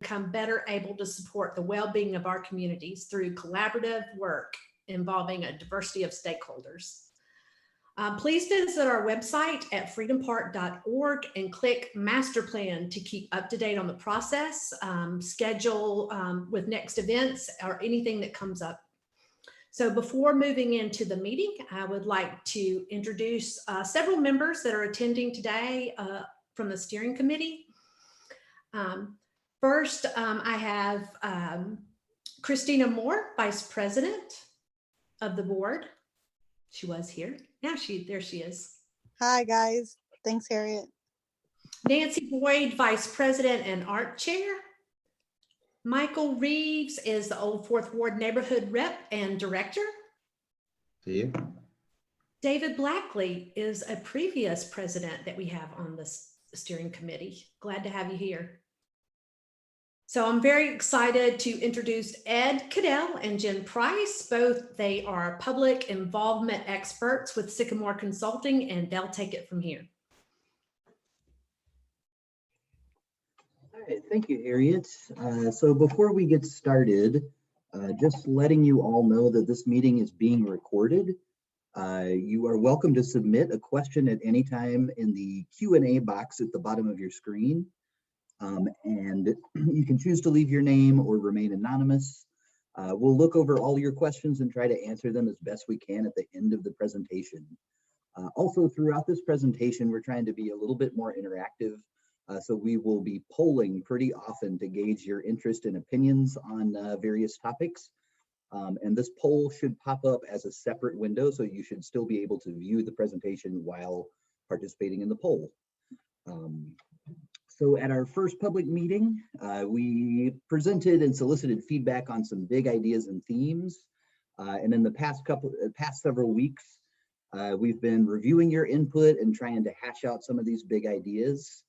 become better able to support the well-being of our communities through collaborative work involving a diversity of stakeholders. Please visit our website at freedompark.org and click Master Plan to keep up to date on the process, schedule with next events or anything that comes up. So before moving into the meeting, I would like to introduce several members that are attending today from the steering committee. First, I have Christina Moore, Vice President of the board. She was here. Now there she is. Hi, guys. Thanks, Harriet. Nancy Boyd, Vice President and Art Chair. Michael Reeves is the Old Fourth Ward Neighborhood Rep and Director. See you. David Blackley is a previous president that we have on this steering committee. Glad to have you here. So I'm very excited to introduce Ed Cadell and Jen Price. Both they are public involvement experts with Sycamore Consulting, and they'll take it from here. All right, thank you, Harriet. So before we get started, just letting you all know that this meeting is being recorded. You are welcome to submit a question at any time in the Q&A box at the bottom of your screen. And you can choose to leave your name or remain anonymous. We'll look over all your questions and try to answer them as best we can at the end of the presentation. Also, throughout this presentation, we're trying to be a little bit more interactive. So we will be polling pretty often to gauge your interest and opinions on various topics. And this poll should pop up as a separate window, so you should still be able to view the presentation while participating in the poll. So at our first public meeting, we presented and solicited feedback on some big ideas and themes. And in the past several weeks, we've been reviewing your input and trying to hash out some of these big ideas.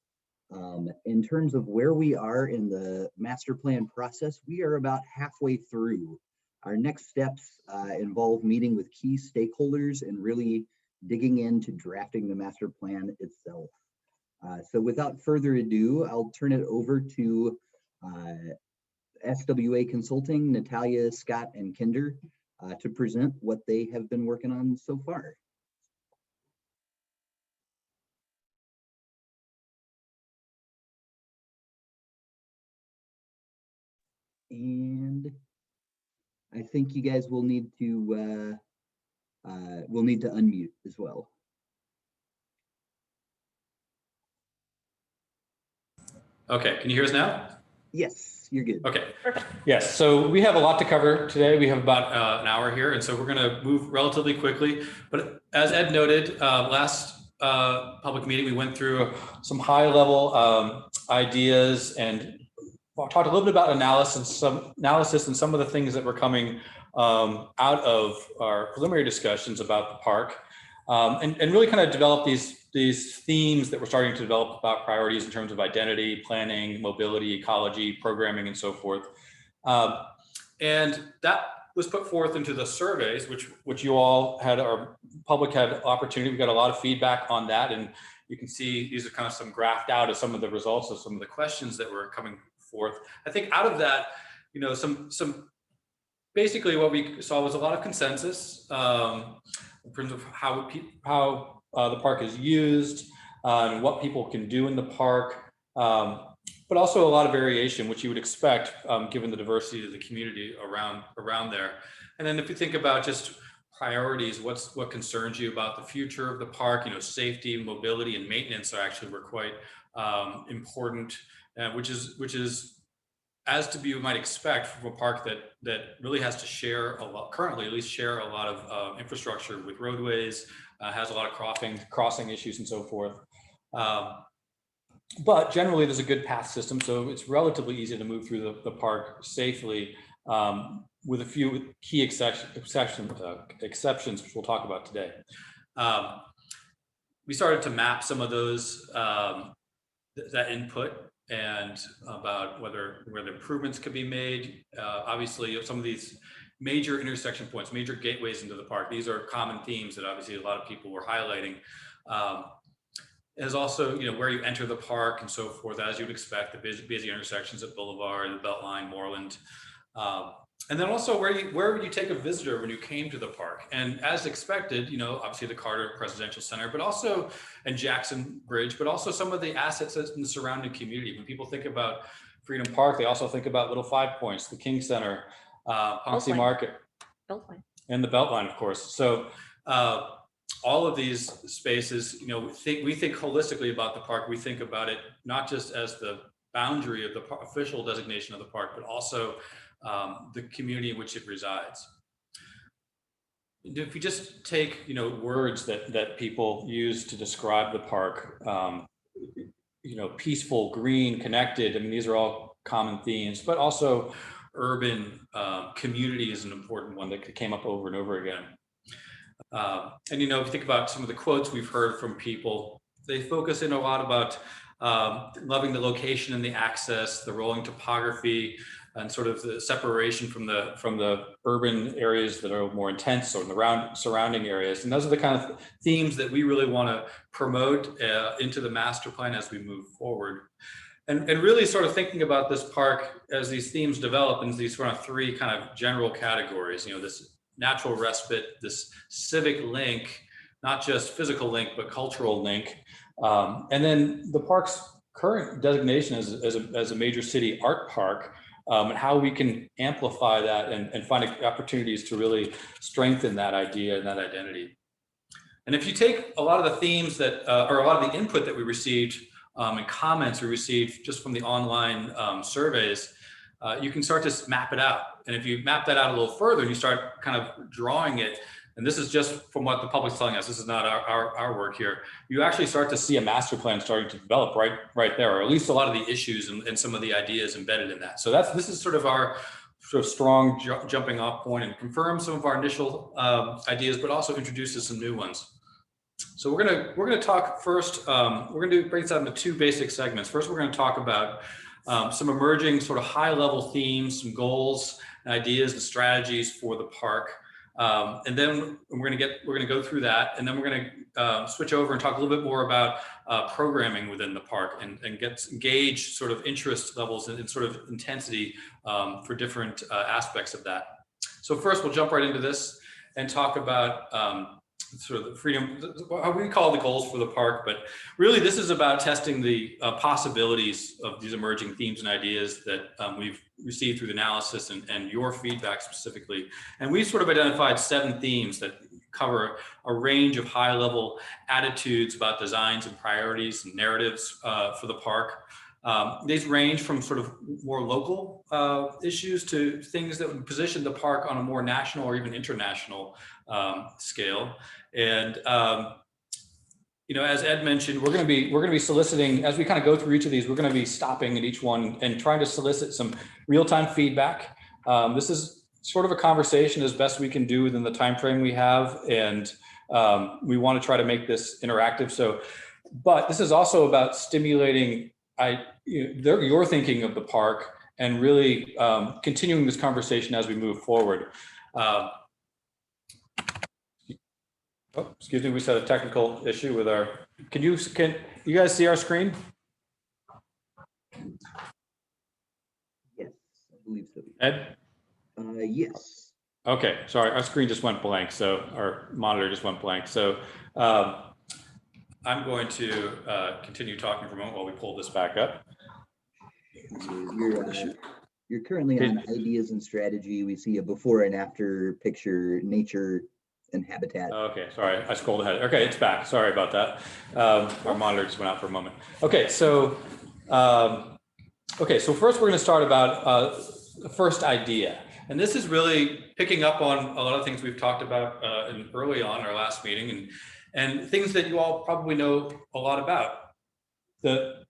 In terms of where we are in the master plan process, we are about halfway through. Our next steps involve meeting with key stakeholders and really digging into drafting the master plan itself. So without further ado, I'll turn it over to SWA Consulting, Natalia, Scott, and Kinder to present what they have been working on so far. And I think you guys will need to unmute as well. Okay, can you hear us now? Yes, you're good. Okay, perfect. Yes, so we have a lot to cover today. We have about an hour here, and so we're going to move relatively quickly. But as Ed noted, last public meeting, we went through some high-level ideas and talked a little bit about analysis and some of the things that were coming out of our preliminary discussions about the park, and really kind of develop these themes that we're starting to develop about priorities in terms of identity, planning, mobility, ecology, programming, and so forth. And that was put forth into the surveys, which you all had, our public had opportunity. We got a lot of feedback on that, and you can see these are kind of some graphed out of some of the results of some of the questions that were coming forth. I think out of that, you know, some basically what we saw was a lot of consensus in terms of how the park is used and what people can do in the park, but also a lot of variation, which you would expect given the diversity of the community around there. And then if you think about just priorities, what concerns you about the future of the park, you know, safety, mobility, and maintenance were quite important, which is as to be you might expect from a park that really has to share a lot, currently at least share a lot of infrastructure with roadways, has a lot of crossing issues and so forth. But generally there's a good path system, so it's relatively easy to move through the park safely, with a few key exceptions, which we'll talk about today. We started to map some of those, that input, and about where the improvements could be made. Obviously, some of these major intersection points, major gateways into the park, these are common themes that obviously a lot of people were highlighting. is also, where you enter the park and so forth, as you'd expect, the busy intersections at Boulevard, the Beltline, Moreland. And then also where would you take a visitor when you came to the park? And as expected, obviously the Carter Presidential Center, but also, and Jackson Bridge, but also some of the assets in the surrounding community. When people think about Freedom Park, they also think about Little Five Points, the King Center, Ponce Market, Beltline. and the Beltline, of course. So all of these spaces, we think holistically about the park. We think about it not just as the boundary of the official designation of the park, but also the community in which it resides. If you just take, words that people use to describe the park, peaceful, green, connected. I mean, these are all common themes, but also urban community is an important one that came up over and over again. And, if you think about some of the quotes we've heard from people, they focus in a lot about loving the location and the access, the rolling topography, and sort of the separation from the urban areas that are more intense or in the surrounding areas. And those are the kind of themes that we really want to promote into the master plan as we move forward. And really sort of thinking about this park as these themes develop in these sort of three kind of general categories, this natural respite, this civic link, not just physical link, but cultural link. And then the park's current designation as a major city art park, and how we can amplify that and find opportunities to really strengthen that idea and that identity. And if you take a lot of the themes that, or a lot of the input that we received and comments we received just from the online surveys, you can start to map it out. And if you map that out a little further and you start kind of drawing it, and this is just from what the public's telling us, this is not our work here, you actually start to see a master plan starting to develop right there, or at least a lot of the issues and some of the ideas embedded in that. So this is sort of our strong jumping off point, and confirms some of our initial ideas, but also introduces some new ones. So we're gonna talk first, we're gonna break this out into two basic segments. First, we're gonna talk about some emerging sort of high level themes, some goals and ideas and strategies for the park. And then we're gonna go through that, and then we're gonna switch over and talk a little bit more about programming within the park and gauge sort of interest levels and sort of intensity for different aspects of that. So first, we'll jump right into this and talk about sort of the freedom, what we call the goals for the park, but really this is about testing the possibilities of these emerging themes and ideas that we've received through the analysis and your feedback specifically. And we've sort of identified 7 themes that cover a range of high level attitudes about designs and priorities and narratives for the park. These range from sort of more local issues to things that would position the park on a more national or even international scale. And as Ed mentioned, we're going to be soliciting, as we kind of go through each of these, we're going to be stopping at each one and trying to solicit some real-time feedback. This is sort of a conversation as best we can do within the time frame we have, and we want to try to make this interactive. But this is also about stimulating your thinking of the park and really continuing this conversation as we move forward. Excuse me, we had a technical issue with our, can you guys see our screen? Yes, I believe so. Ed? Yes. Okay, sorry, our screen just went blank, so our monitor just went blank. So I'm going to continue talking for a moment while we pull this back up. You're currently on ideas and strategy. We see a before and after picture, nature and habitat. Okay, sorry, I scrolled ahead. Okay, it's back. Sorry about that. Our monitor just went out for a moment. Okay, so first we're going to start about the first idea, and this is really picking up on a lot of things we've talked about early on our last meeting, and things that you all probably know a lot about. The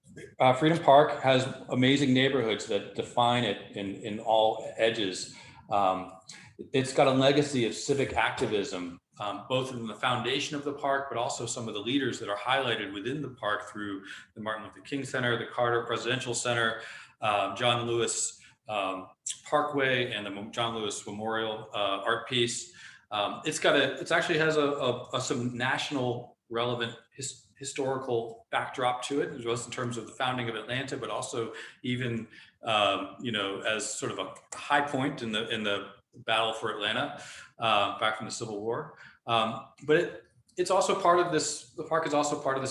Freedom Park has amazing neighborhoods that define it in all edges. It's got a legacy of civic activism, both in the foundation of the park, but also some of the leaders that are highlighted within the park through the Martin Luther King Center, the Carter Presidential Center, John Lewis Parkway, and the John Lewis Memorial art piece. It actually has some national relevant historical backdrop to it, both in terms of the founding of Atlanta, but also even as sort of a high point in the battle for Atlanta back from the Civil War. But it's also part of this. The park is also part of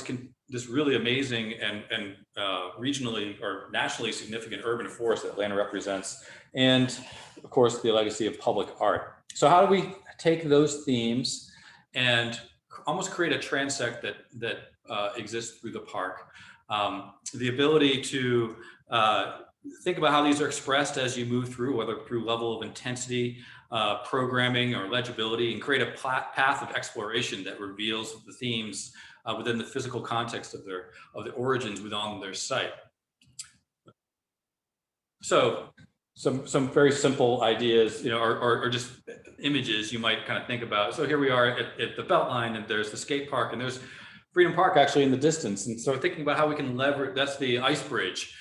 this really amazing and regionally or nationally significant urban forest that Atlanta represents, and of course the legacy of public art. So how do we take those themes and almost create a transect that exists through the park? The ability to think about how these are expressed as you move through, whether through level of intensity, programming, or legibility, and create a path of exploration that reveals the themes within the physical context of the origins within their site. So some very simple ideas, or just images you might kind of think about. So here we are at the Beltline, and there's the skate park, and there's Freedom Park actually in the distance. And so thinking about how we can leverage, that's the ice bridge.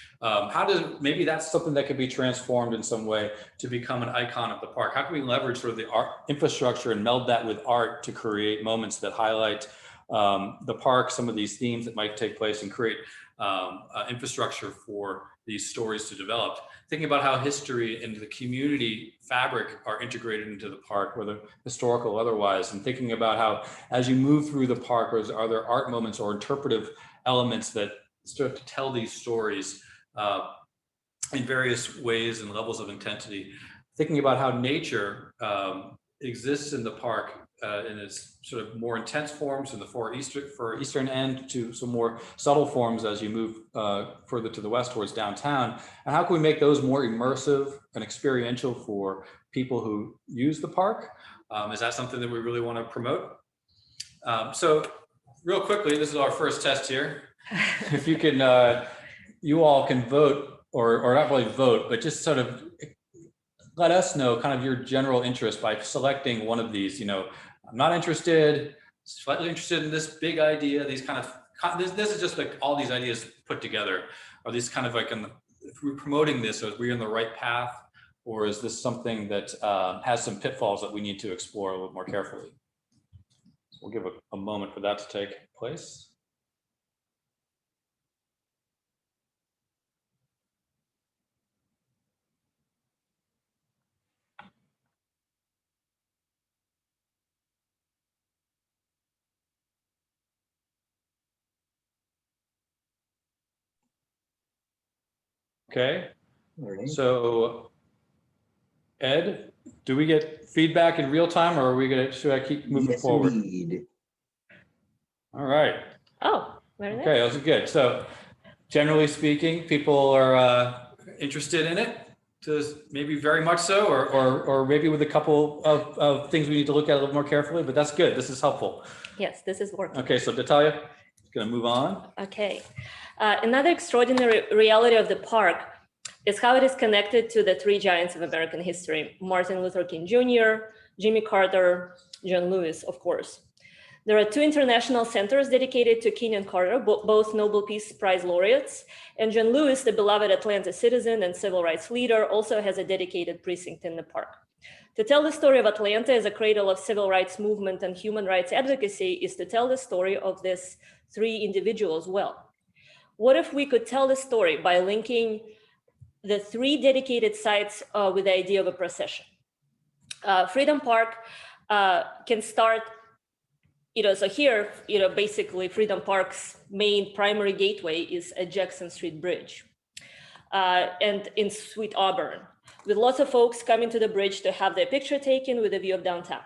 Maybe that's something that could be transformed in some way to become an icon of the park. How can we leverage sort of the art infrastructure and meld that with art to create moments that highlight the park, some of these themes that might take place, and create infrastructure for these stories to develop? Thinking about how history and the community fabric are integrated into the park, whether historical or otherwise, and thinking about how, as you move through the park, are there art moments or interpretive elements that start to tell these stories in various ways and levels of intensity. Thinking about how nature exists in the park in its sort of more intense forms in the eastern end, to some more subtle forms as you move further to the west towards downtown. And how can we make those more immersive and experiential for people who use the park? Is that something that we really want to promote? So real quickly, this is our first test here. If you can, you all can vote, or not really vote, but just sort of let us know kind of your general interest by selecting one of these. I'm not interested, slightly interested in this big idea, these kind of, this is just like all these ideas put together. Are these kind of like, if we're promoting this, are we on the right path? Or is this something that has some pitfalls that we need to explore a little more carefully? So we'll give a moment for that to take place. Okay, All right. so Ed, do we get feedback in real time, or should I keep moving forward? Indeed. All right. Oh, very nice. Okay, that was good. So generally speaking, people are interested in it, to maybe very much so, or maybe with a couple of things we need to look at a little more carefully, but that's good. This is helpful. Yes, this is working. Okay, so Natalia, going to move on. Okay. Another extraordinary reality of the park is how it is connected to the three giants of American history: Martin Luther King Jr., Jimmy Carter, John Lewis, of course. There are two international centers dedicated to King and Carter, both Nobel Peace Prize laureates, and John Lewis, the beloved Atlanta citizen and civil rights leader, also has a dedicated precinct in the park. To tell the story of Atlanta as a cradle of civil rights movement and human rights advocacy is to tell the story of these three individuals well. What if we could tell the story by linking the three dedicated sites with the idea of a procession? Freedom Park can start, so here, basically Freedom Park's main primary gateway is at Jackson Street Bridge and in Sweet Auburn, with lots of folks coming to the bridge to have their picture taken with a view of downtown.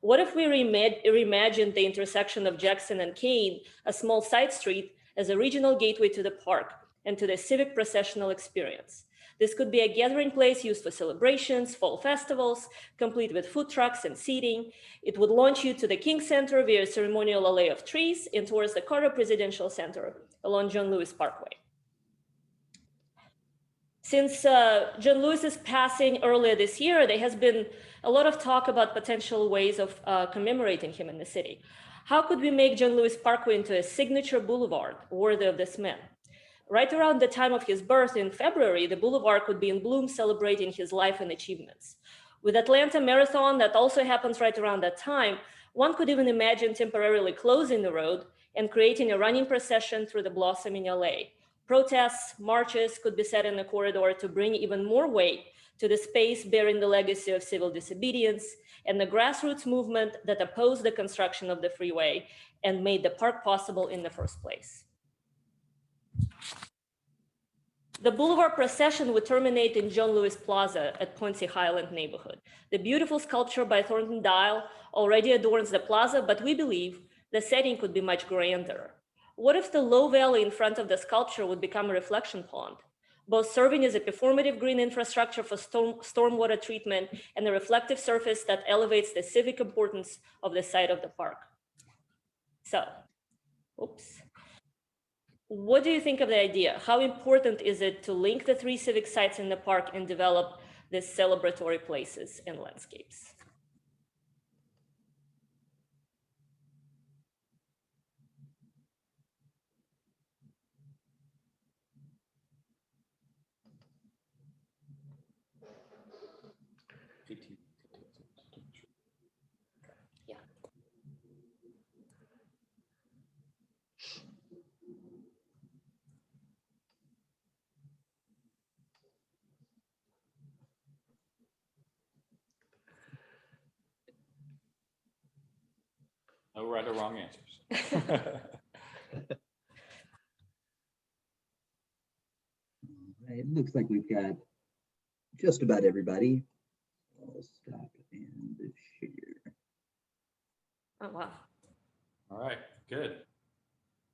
What if we reimagined the intersection of Jackson and Kane, a small side street, as a regional gateway to the park and to the civic processional experience? This could be a gathering place used for celebrations, fall festivals, complete with food trucks and seating. It would launch you to the King Center via a ceremonial alley of trees and towards the Carter Presidential Center along John Lewis Parkway. Since John Lewis's passing earlier this year, there has been a lot of talk about potential ways of commemorating him in the city. How could we make John Lewis Parkway into a signature boulevard worthy of this man? Right around the time of his birth in February, the boulevard could be in bloom, celebrating his life and achievements. With Atlanta Marathon that also happens right around that time, one could even imagine temporarily closing the road and creating a running procession through the blossoming LA. Protests, marches could be set in the corridor to bring even more weight to the space bearing the legacy of civil disobedience and the grassroots movement that opposed the construction of the freeway and made the park possible in the first place. The boulevard procession would terminate in John Lewis Plaza at Ponce Highland neighborhood. The beautiful sculpture by Thornton Dial already adorns the plaza, but we believe the setting could be much grander. What if the low valley in front of the sculpture would become a reflection pond, both serving as a performative green infrastructure for stormwater treatment and a reflective surface that elevates the civic importance of the site of the park? So, oops. What do you think of the idea? How important is it to link the 3 civic sites in the park and develop these celebratory places and landscapes? Yeah. No right or wrong answers. It looks like we've got just about everybody. I'll stop and share. Oh, wow. All right, good.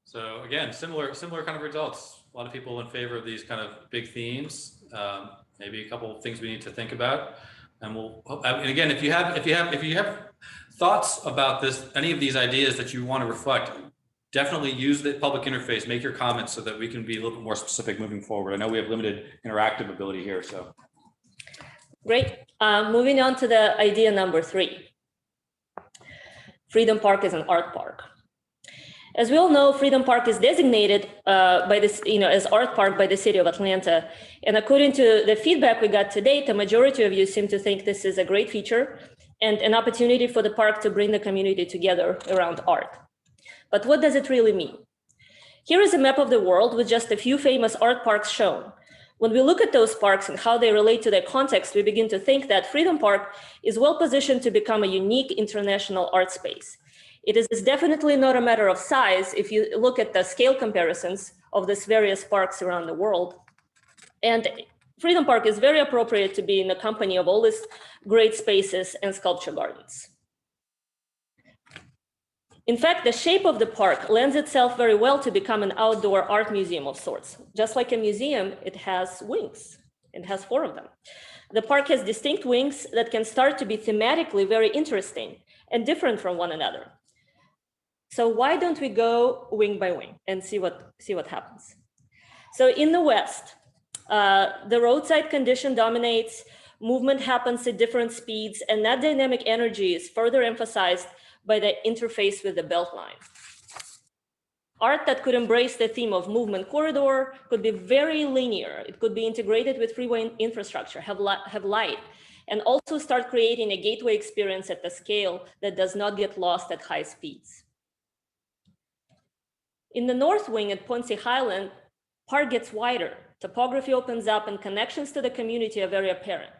So again, similar kind of results. A lot of people in favor of these kind of big themes. Maybe a couple of things we need to think about. And and again, if you have thoughts about this, any of these ideas that you want to reflect, definitely use the public interface, make your comments so that we can be a little bit more specific moving forward. I know we have limited interactive ability here, so. Great. Moving on to the idea number 3. Freedom Park is an art park. As we all know, Freedom Park is designated by this, as art park by the city of Atlanta. And according to the feedback we got to date, the majority of you seem to think this is a great feature and an opportunity for the park to bring the community together around art. But what does it really mean? Here is a map of the world with just a few famous art parks shown. When we look at those parks and how they relate to their context, we begin to think that Freedom Park is well positioned to become a unique international art space. It is definitely not a matter of size if you look at the scale comparisons of these various parks around the world. And Freedom Park is very appropriate to be in the company of all these great spaces and sculpture gardens. In fact, the shape of the park lends itself very well to become an outdoor art museum of sorts. Just like a museum, it has wings. It has 4 of them. The park has distinct wings that can start to be thematically very interesting and different from one another. So why don't we go wing by wing and see what happens? So in the West, the roadside condition dominates, movement happens at different speeds, and that dynamic energy is further emphasized by the interface with the Beltline. Art that could embrace the theme of movement corridor could be very linear. It could be integrated with freeway infrastructure, have light, and also start creating a gateway experience at the scale that does not get lost at high speeds. In the North Wing at Ponce Highland, park gets wider, topography opens up, and connections to the community are very apparent.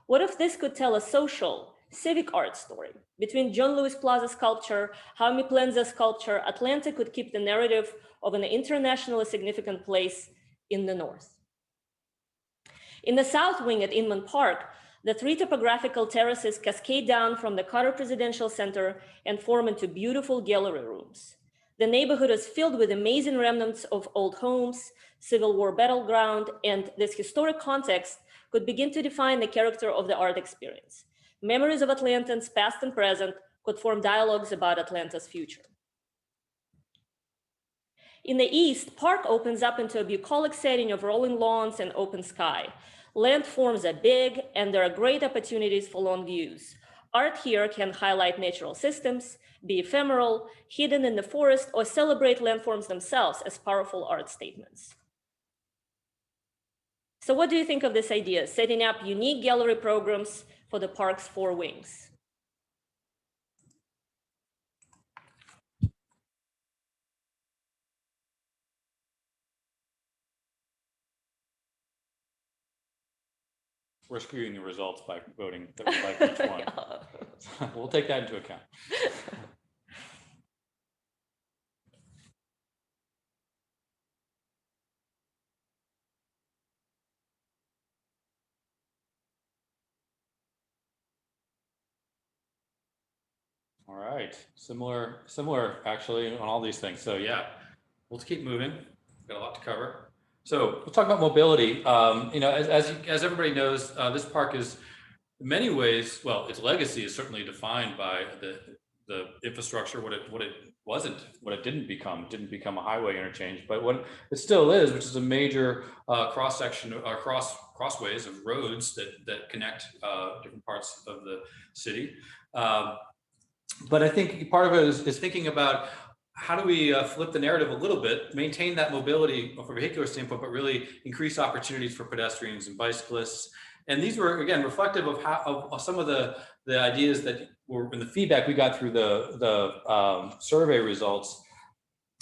What if this could tell a social, civic art story? Between John Lewis Plaza sculpture, Jaime Plenza sculpture, Atlanta could keep the narrative of an internationally significant place in the North. In the South Wing at Inman Park, the 3 topographical terraces cascade down from the Carter Presidential Center and form into beautiful gallery rooms. The neighborhood is filled with amazing remnants of old homes, Civil War battleground, and this historic context could begin to define the character of the art experience. Memories of Atlantans, past and present, could form dialogues about Atlanta's future. In the East, park opens up into a bucolic setting of rolling lawns and open sky. Landforms are big, and there are great opportunities for long views. Art here can highlight natural systems, be ephemeral, hidden in the forest, or celebrate landforms themselves as powerful art statements. So what do you think of this idea, setting up unique gallery programs for the park's 4 wings? we're skewing the results by voting that we like each one. We'll take that into account. All right, similar actually on all these things. So yeah, we'll keep moving. We've got a lot to cover. So let's talk about mobility. You know, as everybody knows, this park is in many ways, well, its legacy is certainly defined by the infrastructure, what it didn't become. It didn't become a highway interchange, but what it still is, which is a major cross section or crossways of roads that connect different parts of the city. But I think part of it is thinking about how do we flip the narrative a little bit, maintain that mobility from a vehicular standpoint, but really increase opportunities for pedestrians and bicyclists. And these were, again, reflective of some of the ideas that were in the feedback we got through the survey results.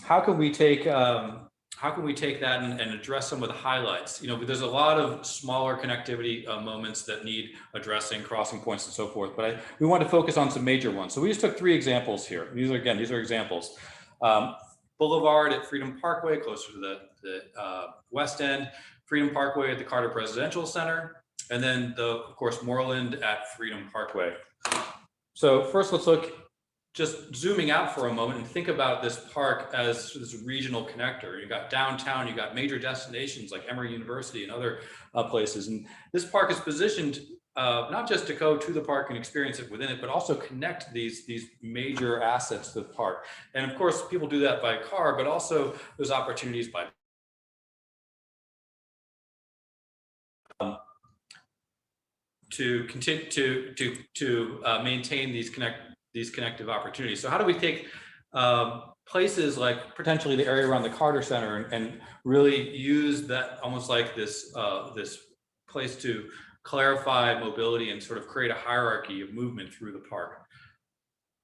How can we take that and address some of the highlights? You know, there's a lot of smaller connectivity moments that need addressing, crossing points and so forth, but we want to focus on some major ones. So we just took 3 examples here. These are examples. Boulevard at Freedom Parkway, closer to the west end, Freedom Parkway at the Carter Presidential Center, and then of course, Moreland at Freedom Parkway. So first, let's look, just zooming out for a moment and think about this park as this regional connector. You got downtown, you got major destinations like Emory University and other places. And this park is positioned not just to go to the park and experience it within it, but also connect these major assets to the park. And of course, people do that by car, but also there's opportunities by to continue to maintain these connective opportunities. So how do we take places like potentially the area around the Carter Center and really use that almost like this place to clarify mobility and sort of create a hierarchy of movement through the park?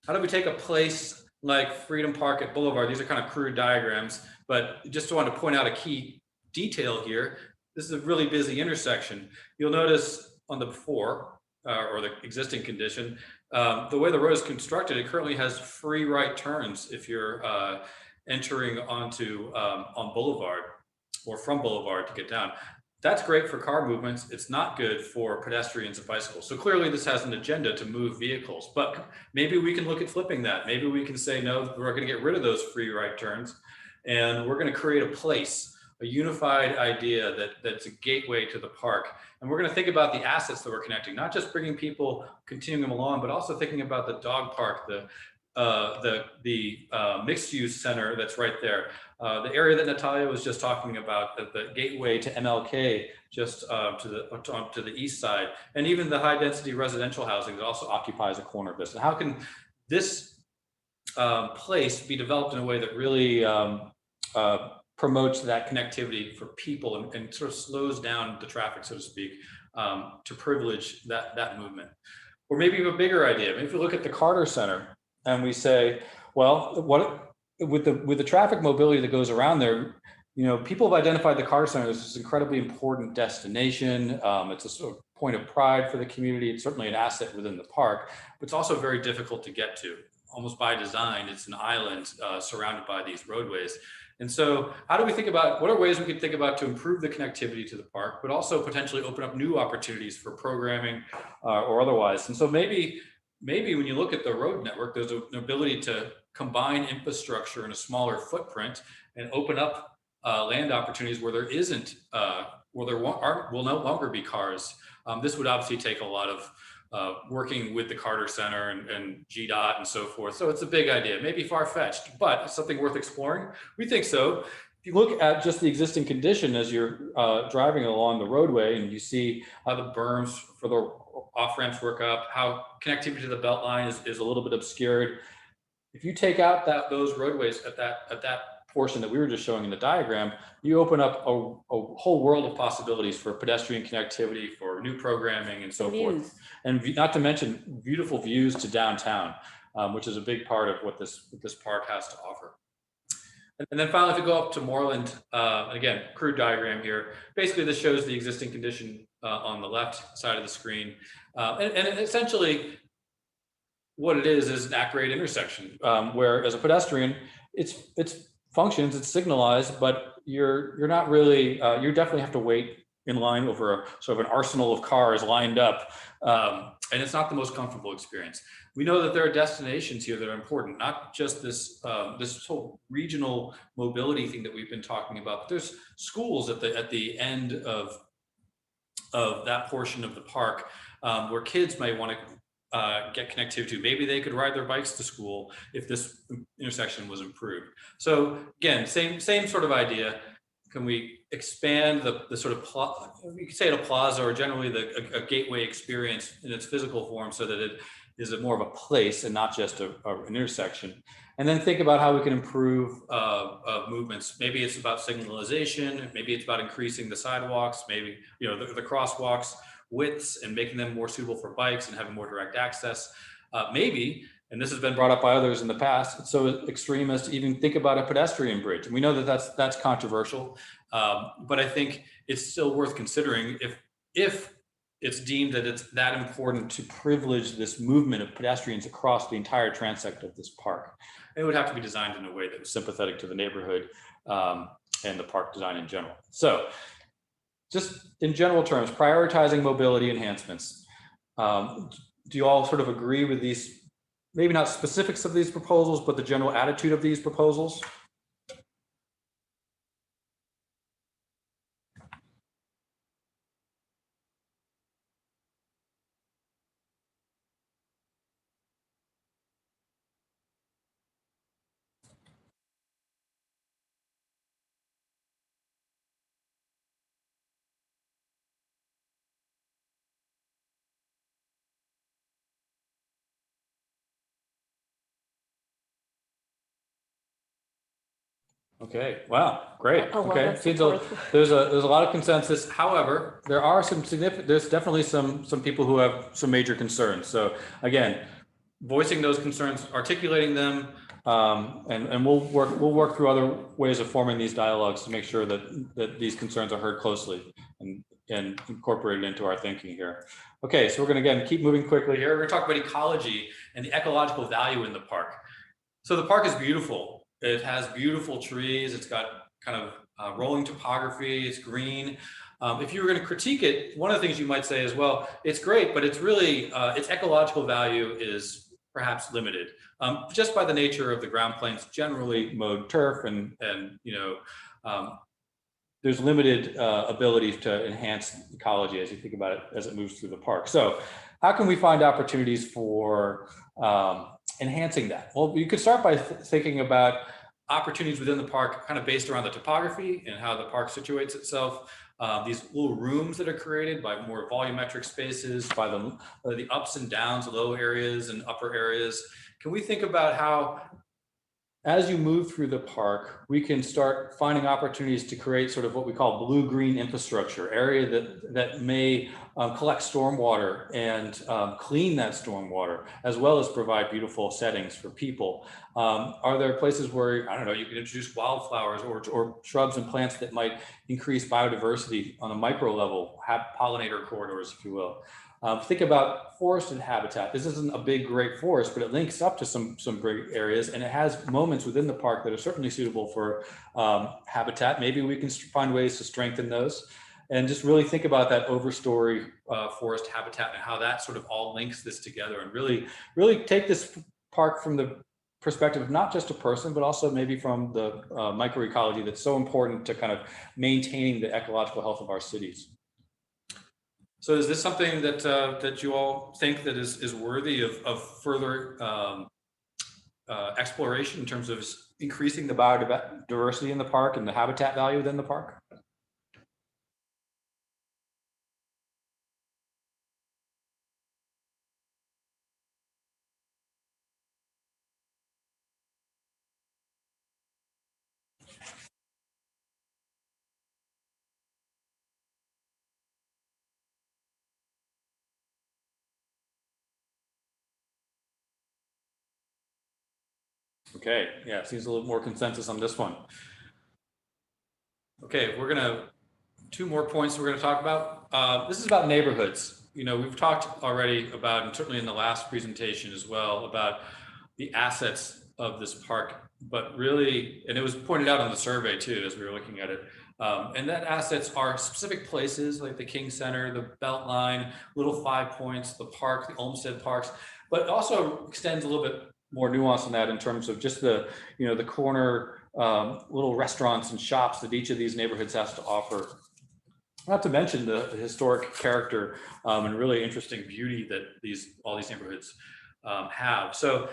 How do we take a place like Freedom Park at Boulevard? These are kind of crude diagrams, but just want to point out a key detail here. This is a really busy intersection. You'll notice on the before or the existing condition, the way the road is constructed, it currently has free right turns if you're entering onto on Boulevard or from Boulevard to get down. That's great for car movements. It's not good for pedestrians and bicycles. So clearly this has an agenda to move vehicles, but maybe we can look at flipping that. Maybe we can say, no, we're going to get rid of those free right turns and we're going to create a place, a unified idea that's a gateway to the park. And we're going to think about the assets that we're connecting, not just bringing people, continuing them along, but also thinking about the dog park, the mixed use center that's right there. The area that Natalia was just talking about, the gateway to MLK, just to the east side, and even the high density residential housing that also occupies a corner of this. And how can this place be developed in a way that really promotes that connectivity for people and sort of slows down the traffic, so to speak, to privilege that movement? Or maybe a bigger idea. Maybe if we look at the Carter Center and we say, well, what with the traffic mobility that goes around there, you know, people have identified the Carter Center as this incredibly important destination. It's a sort of point of pride for the community. It's certainly an asset within the park, but it's also very difficult to get to. Almost by design, it's an island surrounded by these roadways. And so how do we think about, what are ways we could think about to improve the connectivity to the park, but also potentially open up new opportunities for programming or otherwise? And so maybe when you look at the road network, there's an ability to combine infrastructure in a smaller footprint and open up land opportunities where there isn't, where there will no longer be cars. This would obviously take a lot of working with the Carter Center and GDOT and so forth. So it's a big idea, maybe far-fetched, but it's something worth exploring. We think so. If you look at just the existing condition as you're driving along the roadway and you see how the berms for the off-ramps work up, how connectivity to the Beltline is a little bit obscured. If you take out those roadways at that portion that we were just showing in the diagram, you open up a whole world of possibilities for pedestrian connectivity, for new programming and so forth. And not to mention beautiful views to downtown, which is a big part of what this park has to offer. And then finally, if we go up to Moreland, again, crude diagram here. Basically, this shows the existing condition on the left side of the screen. And essentially what it is an at-grade intersection, where as a pedestrian, it's functions, it's signalized, but you're not really, you definitely have to wait in line over a sort of an arsenal of cars lined up. And it's not the most comfortable experience. We know that there are destinations here that are important, not just this this whole regional mobility thing that we've been talking about, but there's schools at the end of that portion of the park where kids might want to get connectivity to. Maybe they could ride their bikes to school if this intersection was improved. So again, same sort of idea. Can we expand the sort of, you could say it a plaza or generally a gateway experience in its physical form so that it is more of a place and not just an intersection. And then think about how we can improve movements. Maybe it's about signalization, maybe it's about increasing the sidewalks, maybe the crosswalks widths and making them more suitable for bikes and having more direct access. Maybe, and this has been brought up by others in the past, it's so extreme as to even think about a pedestrian bridge. And we know that that's controversial, but I think it's still worth considering if it's deemed that it's that important to privilege this movement of pedestrians across the entire transect of this park. It would have to be designed in a way that was sympathetic to the neighborhood and the park design in general. So just in general terms, prioritizing mobility enhancements. Do you all sort of agree with these, maybe not specifics of these proposals, but the general attitude of these proposals? Okay, wow, great. A lot Okay, of seems support. there's a lot of consensus. However, there are some significant, there's definitely some people who have some major concerns. So again, voicing those concerns, articulating them, and we'll work through other ways of forming these dialogues to make sure that these concerns are heard closely and incorporated into our thinking here. Okay, so we're going to again keep moving quickly here. We're going to talk about ecology and the ecological value in the park. So the park is beautiful. It has beautiful trees. It's got kind of rolling topography. It's green. If you were going to critique it, one of the things you might say is, well, it's great, but it's really, its ecological value is perhaps limited just by the nature of the ground planes, generally mowed turf, and there's limited ability to enhance ecology as you think about it as it moves through the park. So how can we find opportunities for enhancing that? Well, you could start by thinking about opportunities within the park kind of based around the topography and how the park situates itself. These little rooms that are created by more volumetric spaces, by the ups and downs, low areas and upper areas. Can we think about how, as you move through the park, we can start finding opportunities to create sort of what we call blue-green infrastructure, area that may collect stormwater and clean that stormwater, as well as provide beautiful settings for people. Are there places where, I don't know, you can introduce wildflowers or shrubs and plants that might increase biodiversity on a micro level, have pollinator corridors, if you will? Think about forested habitat. This isn't a big, great forest, but it links up to some great areas, and it has moments within the park that are certainly suitable for habitat. Maybe we can find ways to strengthen those, and just really think about that overstory forest habitat and how that sort of all links this together, and really take this park from the perspective of not just a person, but also maybe from the microecology that's so important to kind of maintaining the ecological health of our cities. So is this something that you all think that is worthy of further exploration in terms of increasing the biodiversity in the park and the habitat value within the park? Okay, yeah, seems a little more consensus on this one. Okay, two more points we're gonna talk about. this is about neighborhoods. You know, we've talked already about, and certainly in the last presentation as well, about the assets of this park, but really, and it was pointed out on the survey too, as we were looking at it, and that assets are specific places like the King Center, the Beltline, Little Five Points, the park, the Olmsted Parks, but it also extends a little bit more nuance than that in terms of just the, you know, the corner little restaurants and shops that each of these neighborhoods has to offer. Not to mention the historic character and really interesting beauty that all these neighborhoods have. So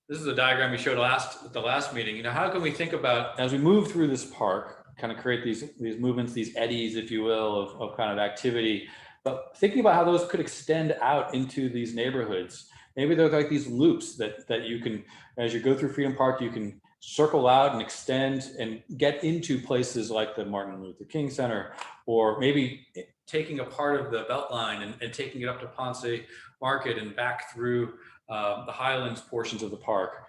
this is a diagram we showed at the last meeting. You know, how can we think about, as we move through this park, kind of create these movements, these eddies, if you will, of kind of activity, but thinking about how those could extend out into these neighborhoods. Maybe they're like these loops that you can, as you go through Freedom Park, you can circle out and extend and get into places like the Martin Luther King Center, or maybe taking a part of the Beltline and taking it up to Ponce Market and back through the Highlands portions of the park.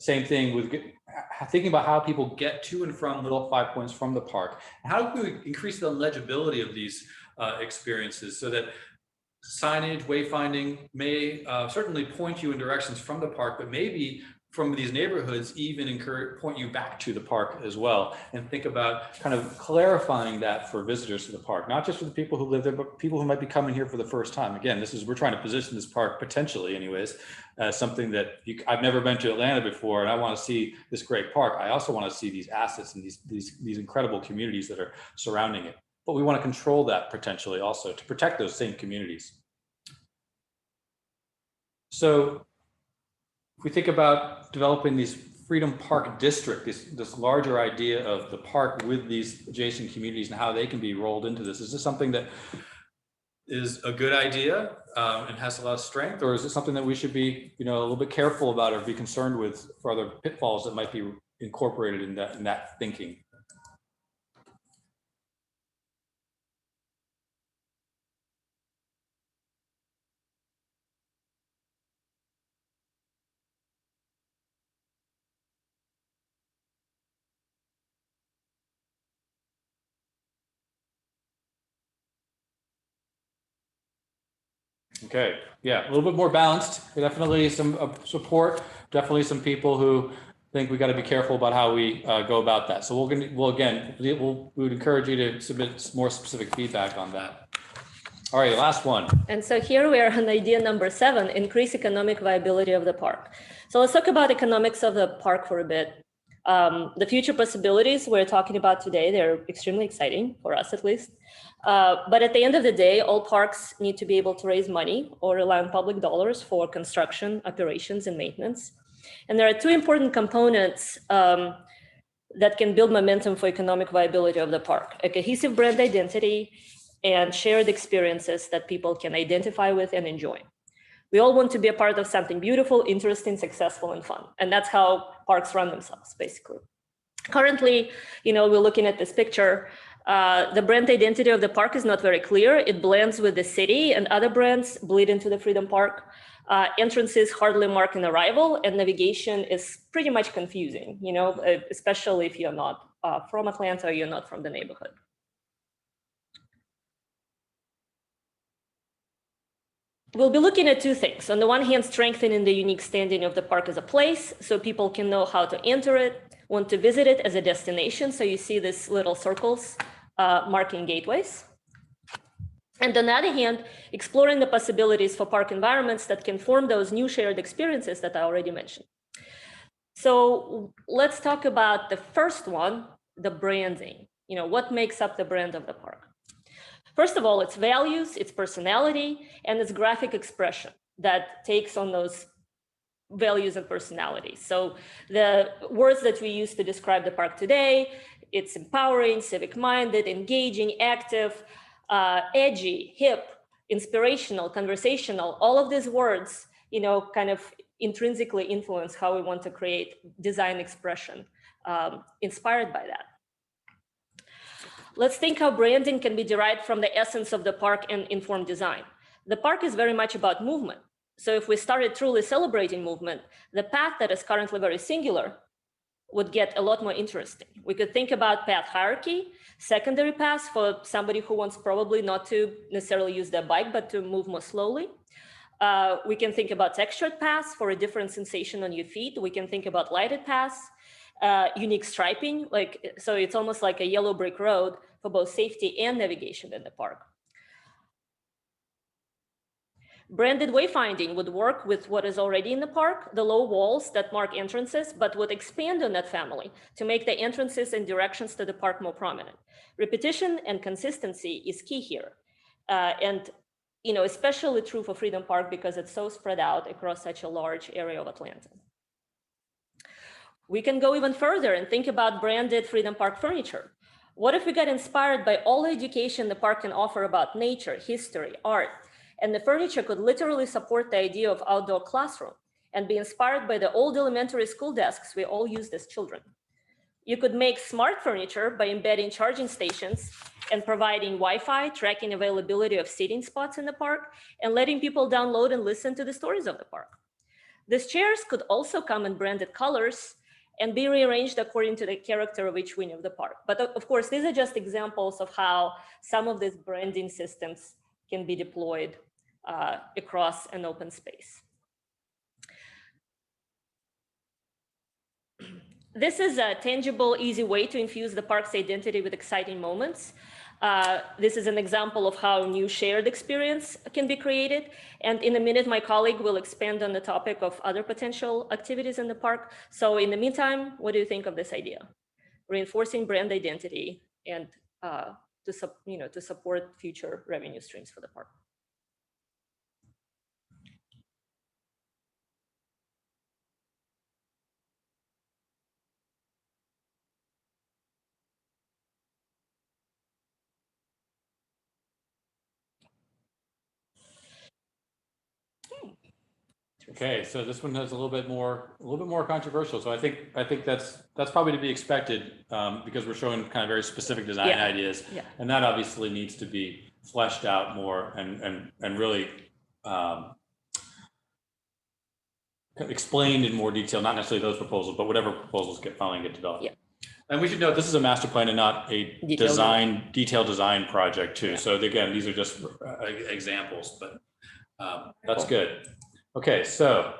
Same thing with thinking about how people get to and from Little Five Points from the park. How do we increase the legibility of these experiences so that signage, wayfinding may certainly point you in directions from the park, but maybe from these neighborhoods even point you back to the park as well, and think about kind of clarifying that for visitors to the park, not just for the people who live there, but people who might be coming here for the first time. Again, we're trying to position this park potentially anyways, as something that I've never been to Atlanta before, and I want to see this great park. I also want to see these assets and these incredible communities that are surrounding it. But we want to control that potentially also to protect those same communities. So if we think about developing these Freedom Park district, this larger idea of the park with these adjacent communities and how they can be rolled into this, is this something that is a good idea and has a lot of strength, or is it something that we should be, you know, a little bit careful about or be concerned with for other pitfalls that might be incorporated in that thinking? Okay, yeah, a little bit more balanced. Definitely some support. Definitely some people who think we got to be careful about how we go about that. So we would encourage you to submit more specific feedback on that. All right, last one. And so here we are on idea number 7, increase economic viability of the park. So let's talk about economics of the park for a bit. The future possibilities we're talking about today, they're extremely exciting for us at least. But at the end of the day, all parks need to be able to raise money or rely on public dollars for construction, operations, and maintenance. And there are 2 important components that can build momentum for economic viability of the park: a cohesive brand identity and shared experiences that people can identify with and enjoy. We all want to be a part of something beautiful, interesting, successful, and fun. And that's how parks run themselves, basically. Currently, you know, we're looking at this picture. The brand identity of the park is not very clear. It blends with the city, and other brands bleed into the Freedom Park. Entrances hardly mark an arrival, and navigation is pretty much confusing, you know, especially if you're not from Atlanta or you're not from the neighborhood. We'll be looking at 2 things. On the one hand, strengthening the unique standing of the park as a place, so people can know how to enter it, want to visit it as a destination. So you see these little circles marking gateways. And on the other hand, exploring the possibilities for park environments that can form those new shared experiences that I already mentioned. So let's talk about the first one, the branding. You know, what makes up the brand of the park? First of all, its values, its personality, and its graphic expression that takes on those values and personalities. So the words that we use to describe the park today, it's empowering, civic-minded, engaging, active, edgy, hip, inspirational, conversational. All of these words, you know, kind of intrinsically influence how we want to create design expression inspired by that. Let's think how branding can be derived from the essence of the park and inform design. The park is very much about movement. So if we started truly celebrating movement, the path that is currently very singular would get a lot more interesting. We could think about path hierarchy, secondary paths for somebody who wants probably not to necessarily use their bike, but to move more slowly. We can think about textured paths for a different sensation on your feet. We can think about lighted paths, unique striping, so it's almost like a yellow brick road for both safety and navigation in the park. Branded wayfinding would work with what is already in the park, the low walls that mark entrances, but would expand on that family to make the entrances and directions to the park more prominent. Repetition and consistency is key here. And especially true for Freedom Park because it's so spread out across such a large area of Atlanta. We can go even further and think about branded Freedom Park furniture. What if we got inspired by all the education the park can offer about nature, history, art, and the furniture could literally support the idea of outdoor classroom and be inspired by the old elementary school desks we all used as children. You could make smart furniture by embedding charging stations and providing Wi-Fi, tracking availability of seating spots in the park, and letting people download and listen to the stories of the park. These chairs could also come in branded colors and be rearranged according to the character of each wing of the park. But of course, these are just examples of how some of these branding systems can be deployed across an open space. This is a tangible, easy way to infuse the park's identity with exciting moments. This is an example of how new shared experience can be created. And in a minute, my colleague will expand on the topic of other potential activities in the park. So in the meantime, what do you think of this idea? Reinforcing brand identity and to support future revenue streams for the park. Okay, so this one is a little bit more controversial. So I think that's probably to be expected because we're showing kind of very specific design ideas, and that obviously needs to be fleshed out more and really explained in more detail. Not necessarily those proposals, but whatever proposals finally get developed. Yeah. And we should note this is a master plan and not a detailed design project too. Yeah. So again, these are just examples, but that's good. Okay, so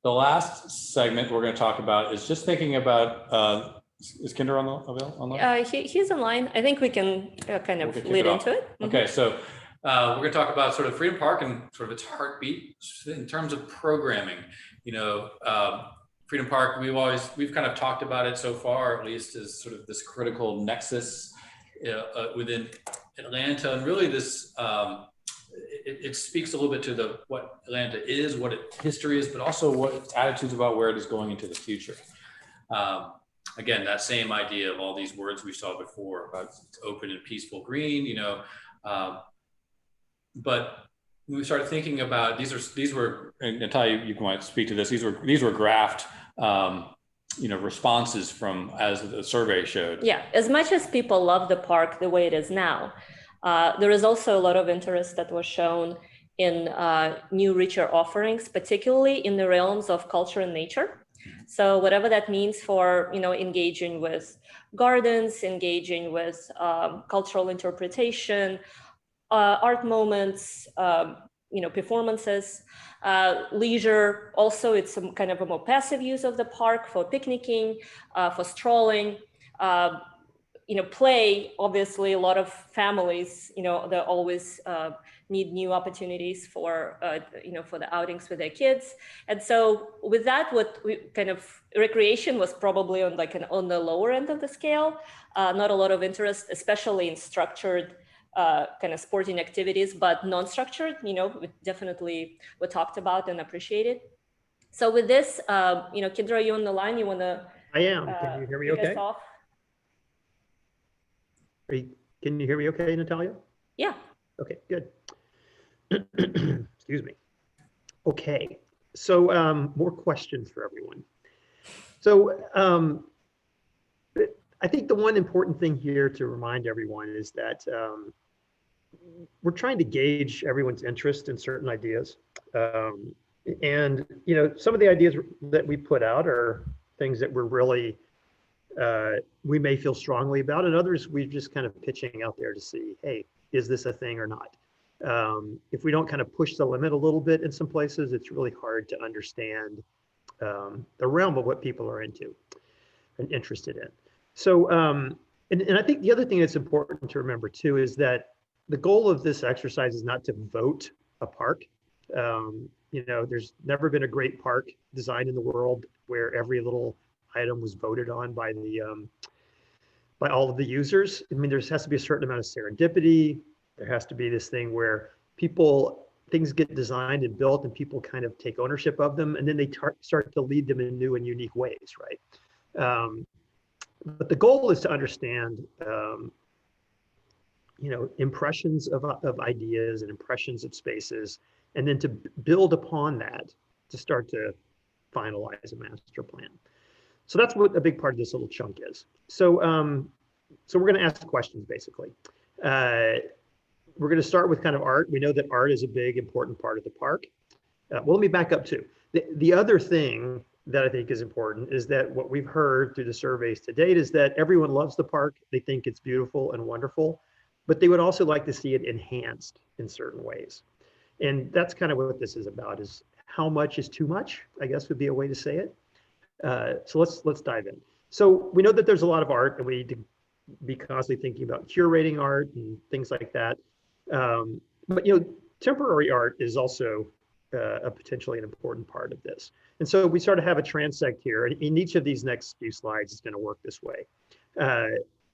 the last segment we're going to talk about is just thinking about, is Kinder online? He's online. I think we can kind of lead into it. Okay, so we're going to talk about sort of Freedom Park and sort of its heartbeat in terms of programming. Freedom Park, we've kind of talked about it so far, at least as sort of this critical nexus within Atlanta, and really this, it speaks a little bit to what Atlanta is, what its history is, but also what its attitudes about where it is going into the future. Again, that same idea of all these words we saw before about open and peaceful green, but when we started thinking about these were, and Natalia, you might speak to this. These were graphed, responses from, as the survey showed. Yeah, as much as people love the park the way it is now, there is also a lot of interest that was shown in new, richer offerings, particularly in the realms of culture and nature. So whatever that means for, engaging with gardens, engaging with cultural interpretation, art moments, performances, leisure. Also, it's some kind of a more passive use of the park for picnicking, for strolling. Play, obviously, a lot of families, they always need new opportunities for the outings with their kids. And so with that, recreation was probably on the lower end of the scale. Not a lot of interest, especially in structured kind of sporting activities, but non-structured, definitely were talked about and appreciated. So with this, Kendra, are you on the line? You want to? I am. Can you hear me okay? Can you hear me okay, Natalia? Yeah. Okay, good. Excuse me. Okay, so more questions for everyone. So I think the one important thing here to remind everyone is that we're trying to gauge everyone's interest in certain ideas. And some of the ideas that we put out are things that we're really, we may feel strongly about, and others we're just kind of pitching out there to see, hey, is this a thing or not? If we don't kind of push the limit a little bit in some places, it's really hard to understand the realm of what people are into and interested in. So, and I think the other thing that's important to remember too is that the goal of this exercise is not to vote a park. You know, there's never been a great park design in the world where every little item was voted on by the by all of the users. I mean, there has to be a certain amount of serendipity. There has to be this thing where things get designed and built and people kind of take ownership of them, and then they start to lead them in new and unique ways, right? But the goal is to understand, you know, impressions of ideas and impressions of spaces, and then to build upon that to start to finalize a master plan. So that's what a big part of this little chunk is. So, so we're going to ask questions basically. We're going to start with kind of art. We know that art is a big, important part of the park. Well, let me back up too. The other thing that I think is important is that what we've heard through the surveys to date is that everyone loves the park. They think it's beautiful and wonderful, but they would also like to see it enhanced in certain ways. And that's kind of what this is about, is how much is too much, I guess would be a way to say it. So let's dive in. So we know that there's a lot of art, and we need to be constantly thinking about curating art and things like that. But you know, temporary art is also a potentially an important part of this. And so we sort of have a transect here, and in each of these next few slides is going to work this way.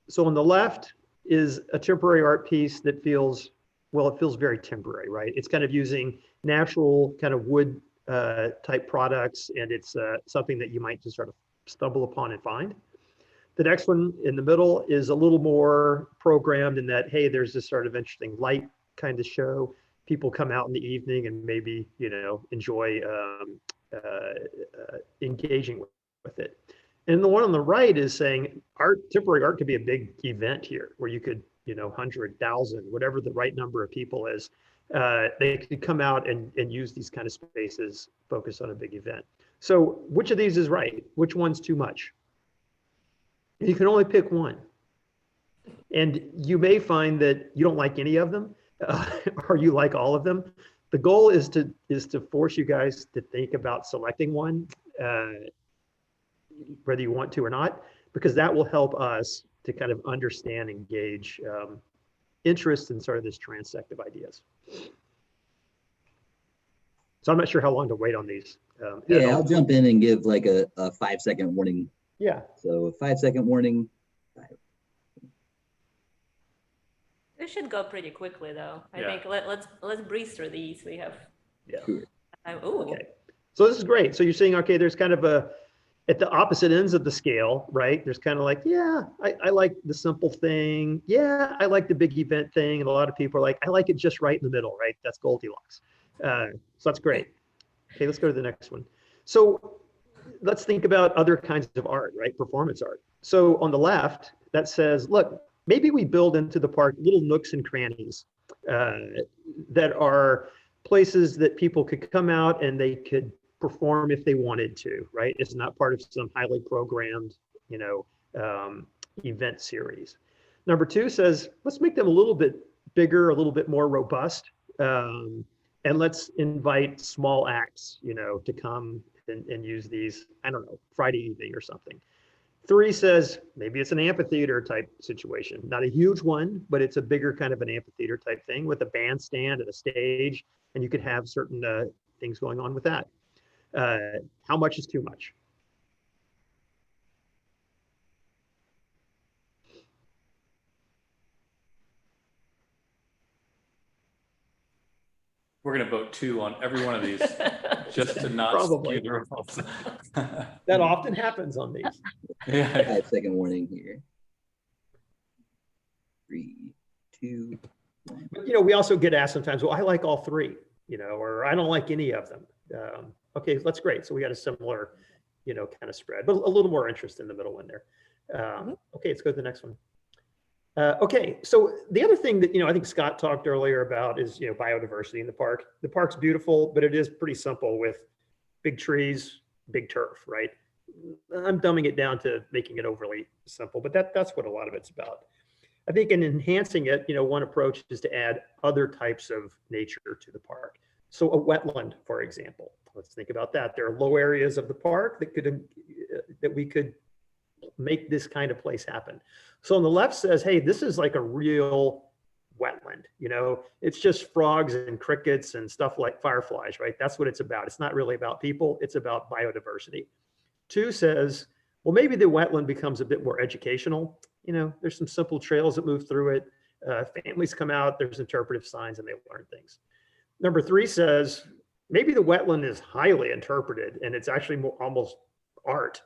So on the left is a temporary art piece that feels, well, it feels very temporary, right? It's kind of using natural kind of wood type products, and it's something that you might just sort of stumble upon and find. The next one in the middle is a little more programmed in that, hey, there's this sort of interesting light kind of show. People come out in the evening and maybe, you know, enjoy engaging with it. And the one on the right is saying temporary art could be a big event here where you could, you know, 100,000, whatever the right number of people is, they could come out and use these kind of spaces, focus on a big event. So which of these is right? Which one's too much? You can only pick one. And you may find that you don't like any of them, or you like all of them. The goal is to force you guys to think about selecting one, whether you want to or not, because that will help us to kind of understand and gauge interest in sort of this transect of ideas. So I'm not sure how long to wait on these. Yeah, I'll jump in and give like a 5-second warning. Yeah. So 5-second warning. This should go pretty quickly though. I think let's breeze through these. We have. Yeah. Okay. So this is great. So you're saying, okay, there's kind of at the opposite ends of the scale, right? There's kind of like, yeah, I like the simple thing. Yeah, I like the big event thing. And a lot of people are like, I like it just right in the middle, right? That's Goldilocks. So that's great. Okay, let's go to the next one. So let's think about other kinds of art, right? Performance art. So on the left, that says, look, maybe we build into the park little nooks and crannies that are places that people could come out and they could perform if they wanted to, right? It's not part of some highly programmed, you know, event series. Number two says, let's make them a little bit bigger, a little bit more robust, and let's invite small acts, you know, to come and use these, I don't know, Friday evening or something. 3 says, maybe it's an amphitheater type situation. Not a huge one, but it's a bigger kind of an amphitheater type thing with a bandstand and a stage, and you could have certain things going on with that. How much is too much? We're going to vote 2 on every one of these just to not Probably. skew the results. That often happens on these. Yeah. 5-second warning here. 3, 2, 1. But, you know, we also get asked sometimes, well, I like all 3, you know, or I don't like any of them. Okay, that's great. So we got a similar, you know, kind of spread, but a little more interest in the middle one there. Okay, let's go to the next one. Okay, so the other thing that, you know, I think Scott talked earlier about is, you know, biodiversity in the park. The park's beautiful, but it is pretty simple with big trees, big turf, right? I'm dumbing it down to making it overly simple, but that's what a lot of it's about. I think in enhancing it, one approach is to add other types of nature to the park. So a wetland, for example, let's think about that. There are low areas of the park that we could make this kind of place happen. So on the left says, hey, this is like a real wetland, it's just frogs and crickets and stuff like fireflies, right? That's what it's about. It's not really about people, it's about biodiversity. 2 says, well, maybe the wetland becomes a bit more educational. There's some simple trails that move through it. Families come out, there's interpretive signs, and they learn things. Number 3 says, maybe the wetland is highly interpreted and it's actually almost art.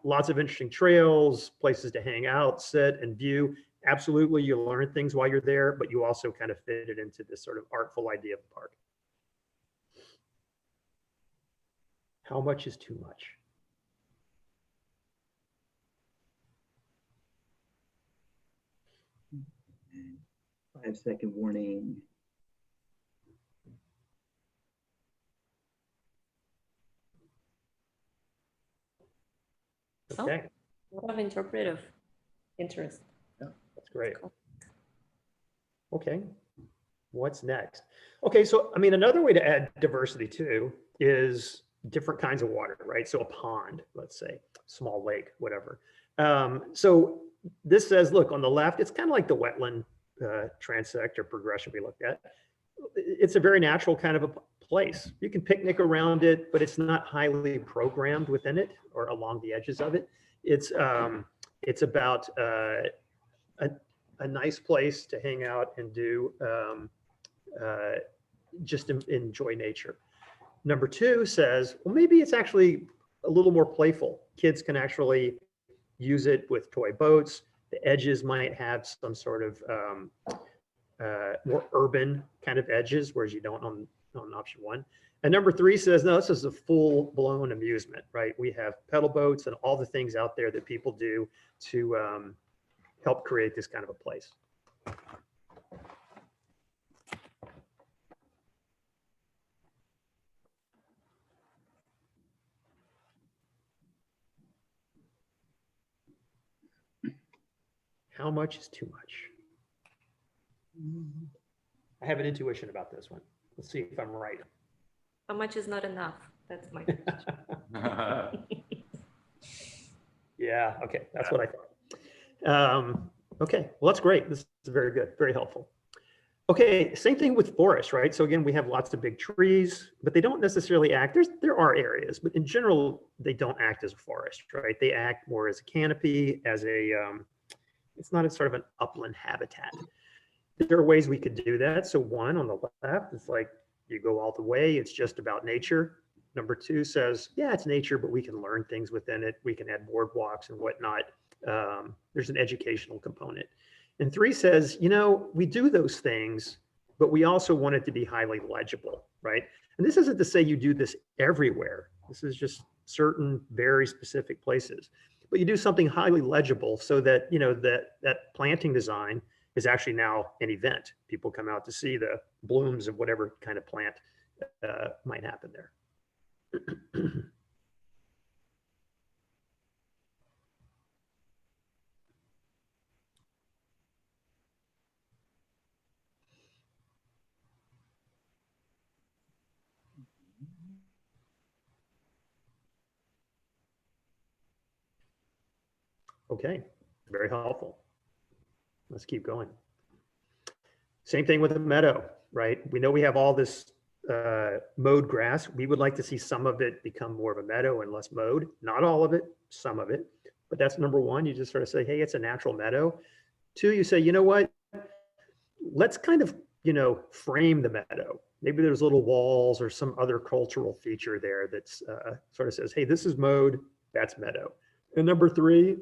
Lots of interesting trails, places to hang out, sit and view. Absolutely, you learn things while you're there, but you also kind of fit it into this sort of artful idea of the park. How much is too much? Okay. 5-second warning. Okay, A lot of interpretive interest. that's great. Okay, what's next? Okay, so another way to add diversity too is different kinds of water, right? So a pond, let's say, small lake, whatever. So this says, look, on the left, it's kind of like the wetland transect or progression we looked at. It's a very natural kind of a place. You can picnic around it, but it's not highly programmed within it or along the edges of it. It's about a nice place to hang out and do just enjoy nature. Number 2 says, well, maybe it's actually a little more playful. Kids can actually use it with toy boats. The edges might have some sort of more urban kind of edges, whereas you don't on option 1. And number 3 says, no, this is a full-blown amusement, right? We have pedal boats and all the things out there that people do to help create this kind of a place. How much is too much? I have an intuition about this one. Let's see if I'm right. How much is not enough? That's my question. Yeah, okay, that's what I thought. Okay, well, that's great. This is very good, very helpful. Okay, same thing with forests, right? So again, we have lots of big trees, but they don't necessarily act. There are areas, but in general, they don't act as a forest, right? They act more as a canopy, as a, it's not a sort of an upland habitat. There are ways we could do that. So 1 on the left is like, you go all the way, it's just about nature. Number 2 says, yeah, it's nature, but we can learn things within it. We can add boardwalks and whatnot. There's an educational component. And 3 says, we do those things, but we also want it to be highly legible, right? And this isn't to say you do this everywhere. This is just certain very specific places. But you do something highly legible so that, that planting design is actually now an event. People come out to see the blooms of whatever kind of plant might happen there. Okay, very helpful. Let's keep going. Same thing with a meadow, right? We know we have all this mowed grass. We would like to see some of it become more of a meadow and less mowed. Not all of it, some of it. But that's number 1. You just sort of say, hey, it's a natural meadow. 2, you say, you know what? Let's kind of, frame the meadow. Maybe there's little walls or some other cultural feature there that's sort of says, hey, this is mowed, that's meadow. And number 3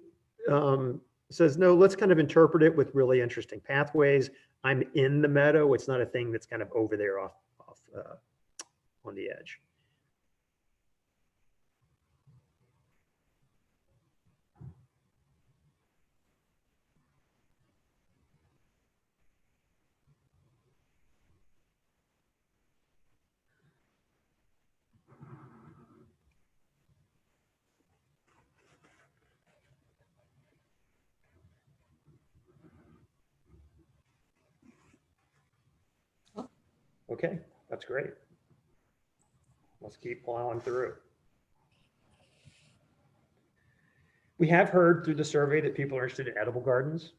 says, no, let's kind of interpret it with really interesting pathways. I'm in the meadow. It's not a thing that's kind of over there off on the edge. Okay, that's great. Let's keep plowing through. We have heard through the survey that people are interested in edible gardens.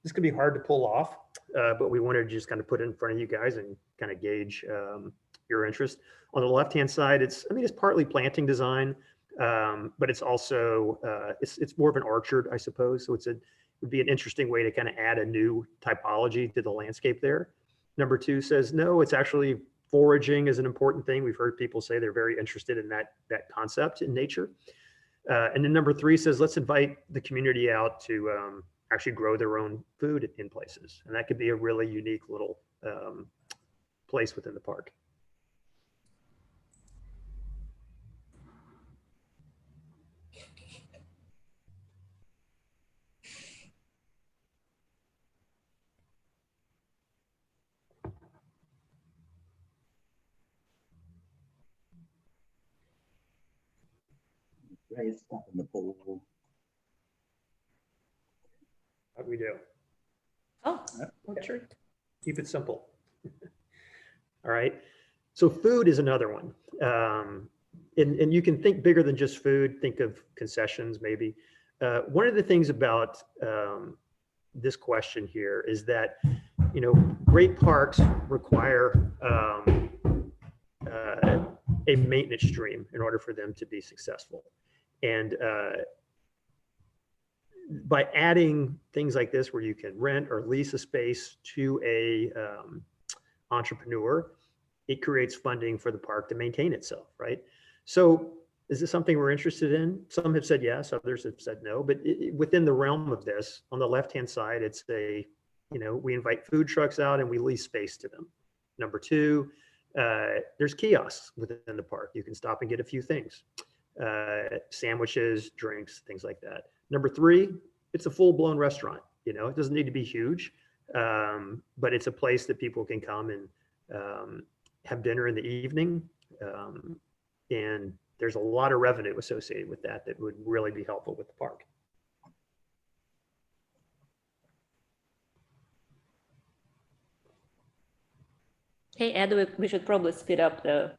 This could be hard to pull off, but we wanted to just kind of put it in front of you guys and kind of gauge your interest. On the left-hand side, it's partly planting design, but it's also, it's more of an orchard, I suppose. So it would be an interesting way to kind of add a new typology to the landscape there. Number 2 says, no, it's actually foraging is an important thing. We've heard people say they're very interested in that concept in nature. And then number 3 says, let's invite the community out to actually grow their own food in places. And that could be a really unique little place within the park. Right, stop in the poll. What we do? Oh, orchard. Keep it simple. All right. So food is another one. And you can think bigger than just food. Think of concessions, maybe. One of the things about this question here is that, great parks require a maintenance stream in order for them to be successful. And by adding things like this, where you can rent or lease a space to a entrepreneur, it creates funding for the park to maintain itself, right? So is this something we're interested in? Some have said yes, others have said no, but within the realm of this, on the left-hand side, it's we invite food trucks out and we lease space to them. Number 2, there's kiosks within the park. You can stop and get a few things, sandwiches, drinks, things like that. Number 3, it's a full-blown restaurant. It doesn't need to be huge, but it's a place that people can come and have dinner in the evening. And there's a lot of revenue associated with that would really be helpful with the park. Hey, Ed, we should probably speed up the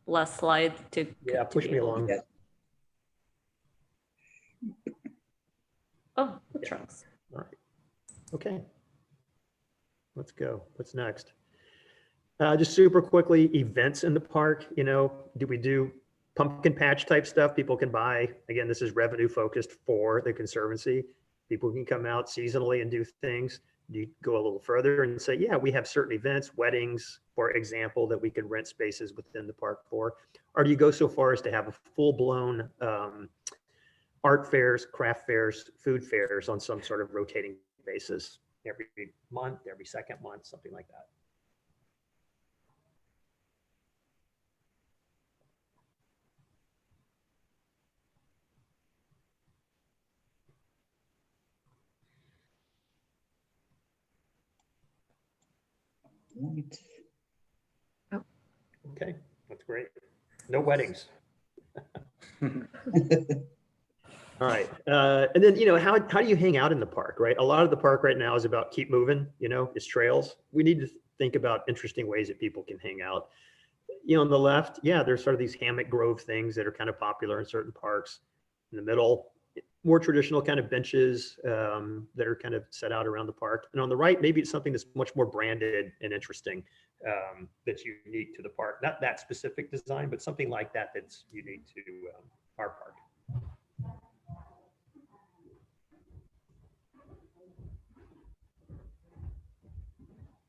last slide to Push me along. Yeah. Oh, food trucks. All right. Okay. Let's go. What's next? Just super quickly, events in the park. Do we do pumpkin patch type stuff? People can buy. Again, this is revenue focused for the Conservancy. People can come out seasonally and do things. You go a little further and say, yeah, we have certain events, weddings, for example, that we can rent spaces within the park for. Or do you go so far as to have a full-blown art fairs, craft fairs, food fairs on some sort of rotating basis every month, every second month, something like that? Right. Okay, that's great. No weddings. All right. And then, how do you hang out in the park, right? A lot of the park right now is about keep moving, it's trails. We need to think about interesting ways that people can hang out. On the left, yeah, there's sort of these hammock grove things that are kind of popular in certain parks. In the middle, more traditional kind of benches that are kind of set out around the park. And on the right, maybe it's something that's much more branded and interesting that's unique to the park. Not that specific design, but something like that that's unique to our park.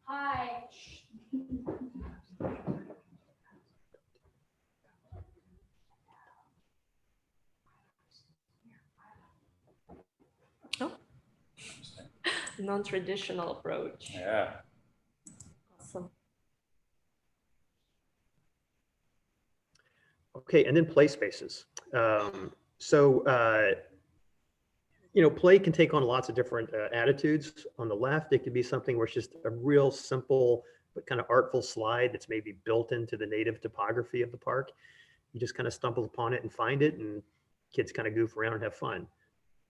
Hi. Oh. Non-traditional approach. Yeah. Awesome. Okay, and then play spaces. Play can take on lots of different attitudes. On the left, it could be something where it's just a real simple but kind of artful slide that's maybe built into the native topography of the park. You just kind of stumble upon it and find it, and kids kind of goof around and have fun.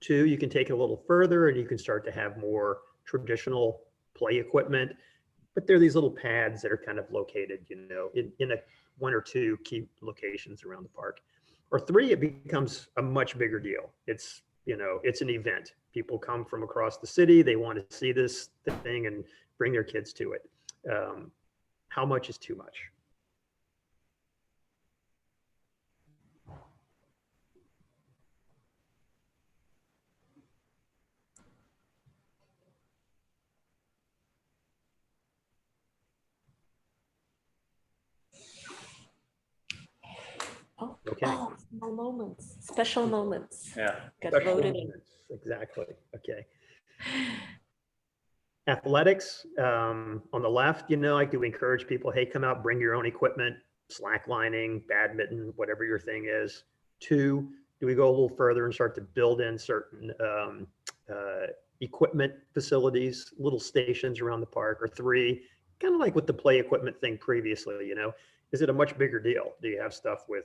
2, you can take it a little further and you can start to have more traditional play equipment. but there are these little pads that are kind of located, in one or two key locations around the park. Or 3, it becomes a much bigger deal. It's an event. People come from across the city. They want to see this thing and bring their kids to it. How much is too much? Oh, Okay. oh, small moments, special moments. Yeah. Get Special voted in. moments. Exactly. Okay. Athletics, on the left, I do encourage people, hey, come out, bring your own equipment, slacklining, badminton, whatever your thing is. 2, do we go a little further and start to build in certain equipment facilities, little stations around the park? Or 3, kind of like with the play equipment thing previously, is it a much bigger deal? Do you have stuff with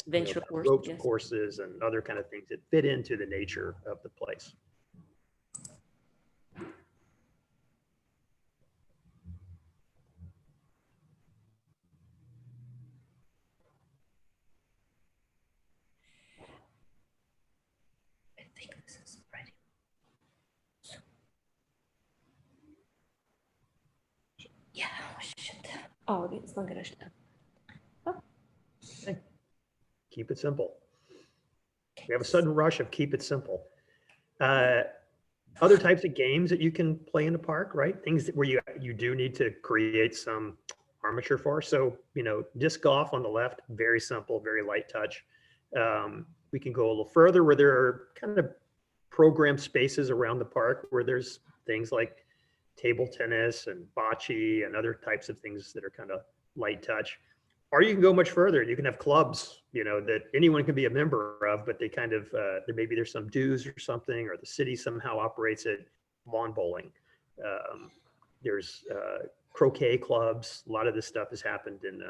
Venture course, ropes yes. courses and other kind of things that fit into the nature of the place? I think this is ready. Yeah, shit. Oh, it's not gonna stop. Keep it simple. We have a sudden rush of keep it simple. Other types of games that you can play in the park, right? Things where you do need to create some armature for. So, disc golf on the left, very simple, very light touch. We can go a little further where there are kind of programmed spaces around the park where there's things like table tennis and bocce and other types of things that are kind of light touch. Or you can go much further. You can have clubs, that anyone can be a member of, but they kind of, maybe there's some dues or something, or the city somehow operates it. Lawn bowling. There's croquet clubs. A lot of this stuff has happened in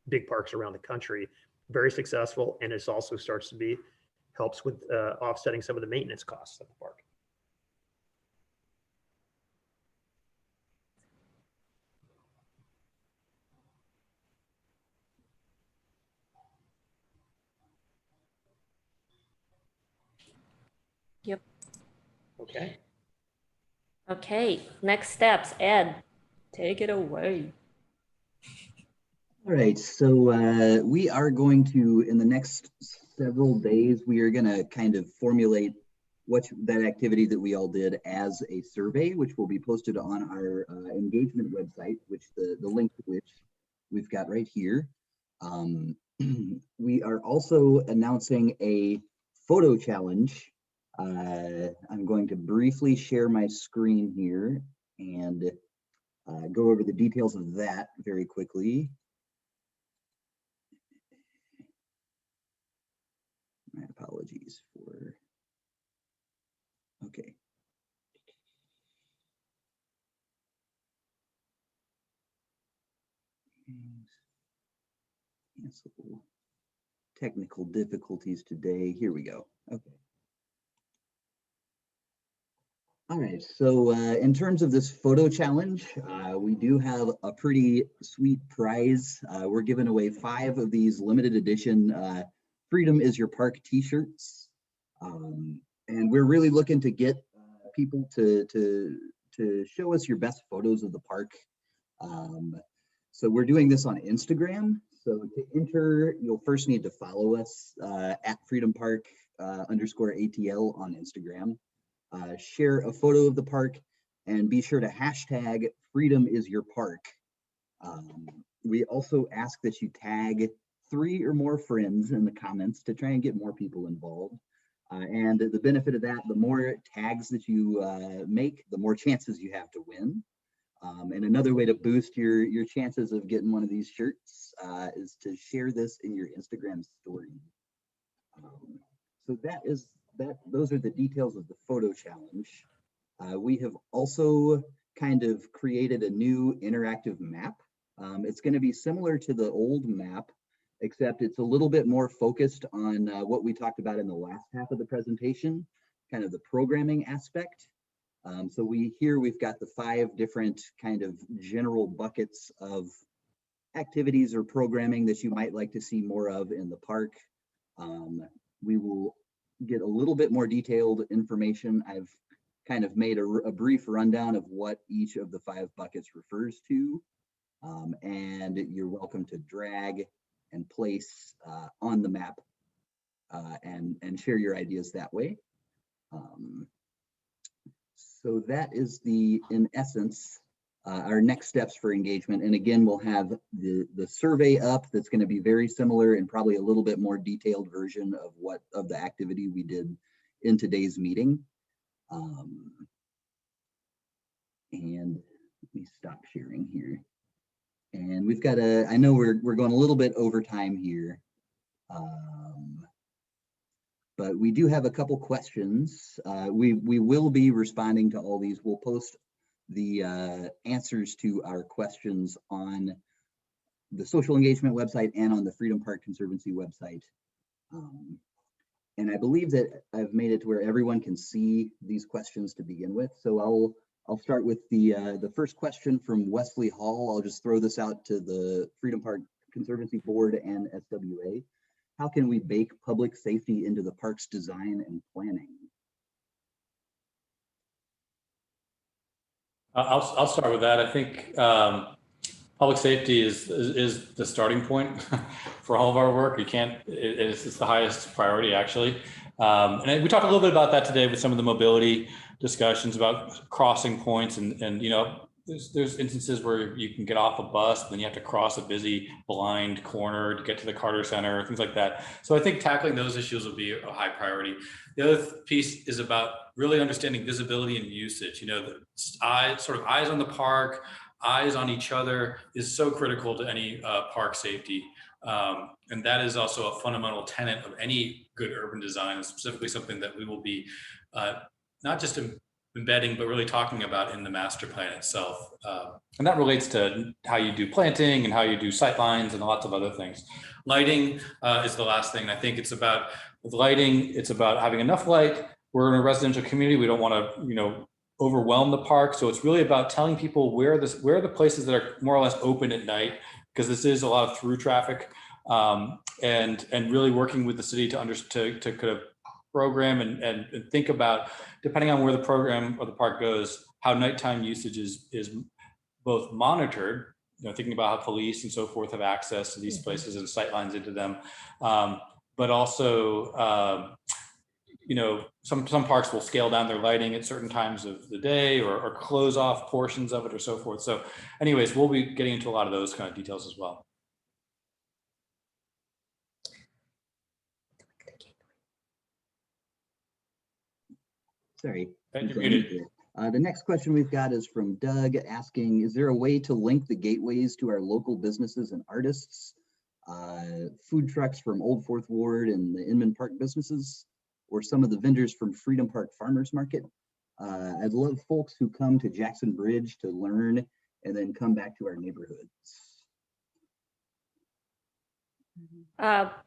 big parks around the country. Very successful, and it also starts to helps with offsetting some of the maintenance costs of the park. Yep. Okay. Okay, next steps. Ed, take it away. All right, so we are going to, in the next several days, we are going to kind of formulate that activity that we all did as a survey, which will be posted on our engagement website, which the link to which we've got right here. We are also announcing a photo challenge. I'm going to briefly share my screen here and go over the details of that very quickly. My apologies for, okay. Cancel technical difficulties today. Here we go. Okay. All right, so in terms of this photo challenge, we do have a pretty sweet prize. We're giving away 5 of these limited edition Freedom is Your Park t-shirts. And we're really looking to get people to show us your best photos of the park. So we're doing this on Instagram. So to enter, you'll first need to follow us at Freedom Park _ATL on Instagram. Share a photo of the park and be sure to hashtag Freedom is Your Park. We also ask that you tag 3 or more friends in the comments to try and get more people involved. And the benefit of that, the more tags that you make, the more chances you have to win. And another way to boost your chances of getting one of these shirts is to share this in your Instagram story. So those are the details of the photo challenge. We have also kind of created a new interactive map. It's going to be similar to the old map, except it's a little bit more focused on what we talked about in the last half of the presentation, kind of the programming aspect. So we've got the 5 different kind of general buckets of activities or programming that you might like to see more of in the park. We will get a little bit more detailed information. I've kind of made a brief rundown of what each of the 5 buckets refers to. And you're welcome to drag and place on the map and share your ideas that way. So that is in essence, our next steps for engagement. And again, we'll have the survey up that's going to be very similar and probably a little bit more detailed version of the activity we did in today's meeting. And let me stop sharing here. And we've got I know we're going a little bit over time here. But we do have a couple questions. We will be responding to all these. We'll post the answers to our questions on the social engagement website and on the Freedom Park Conservancy website. And I believe that I've made it to where everyone can see these questions to begin with. So I'll start with the first question from Wesley Hall. I'll just throw this out to the Freedom Park Conservancy Board and SWA. How can we bake public safety into the park's design and planning? I'll start with that. I think public safety is the starting point for all of our work. It's the highest priority, actually. And we talked a little bit about that today with some of the mobility discussions about crossing points and you know, there's instances where you can get off a bus, and then you have to cross a busy blind corner to get to the Carter Center, things like that. So I think tackling those issues will be a high priority. The other piece is about really understanding visibility and usage. You know, the eyes on the park, eyes on each other is so critical to any park safety. And that is also a fundamental tenet of any good urban design, and specifically something that we will be not just embedding, but really talking about in the master plan itself. And that relates to how you do planting and how you do sight lines and lots of other things. Lighting is the last thing. I think it's about, with lighting, it's about having enough light. We're in a residential community. We don't want to, you know, overwhelm the park. So it's really about telling people where are the places that are more or less open at night, because this is a lot of through traffic, and really working with the city to kind of program and think about, depending on where the program or the park goes, how nighttime usage is both monitored, you know, thinking about how police and so forth have access to these places and sight lines into them, but also, you know, some parks will scale down their lighting at certain times of the day or close off portions of it or so forth. So anyways, we'll be getting into a lot of those kind of details as well. Sorry. You're muted. The next question we've got is from Doug asking, is there a way to link the gateways to our local businesses and artists, food trucks from Old Fourth Ward and the Inman Park businesses, or some of the vendors from Freedom Park Farmers Market? I'd love folks who come to Jackson Bridge to learn and then come back to our neighborhoods.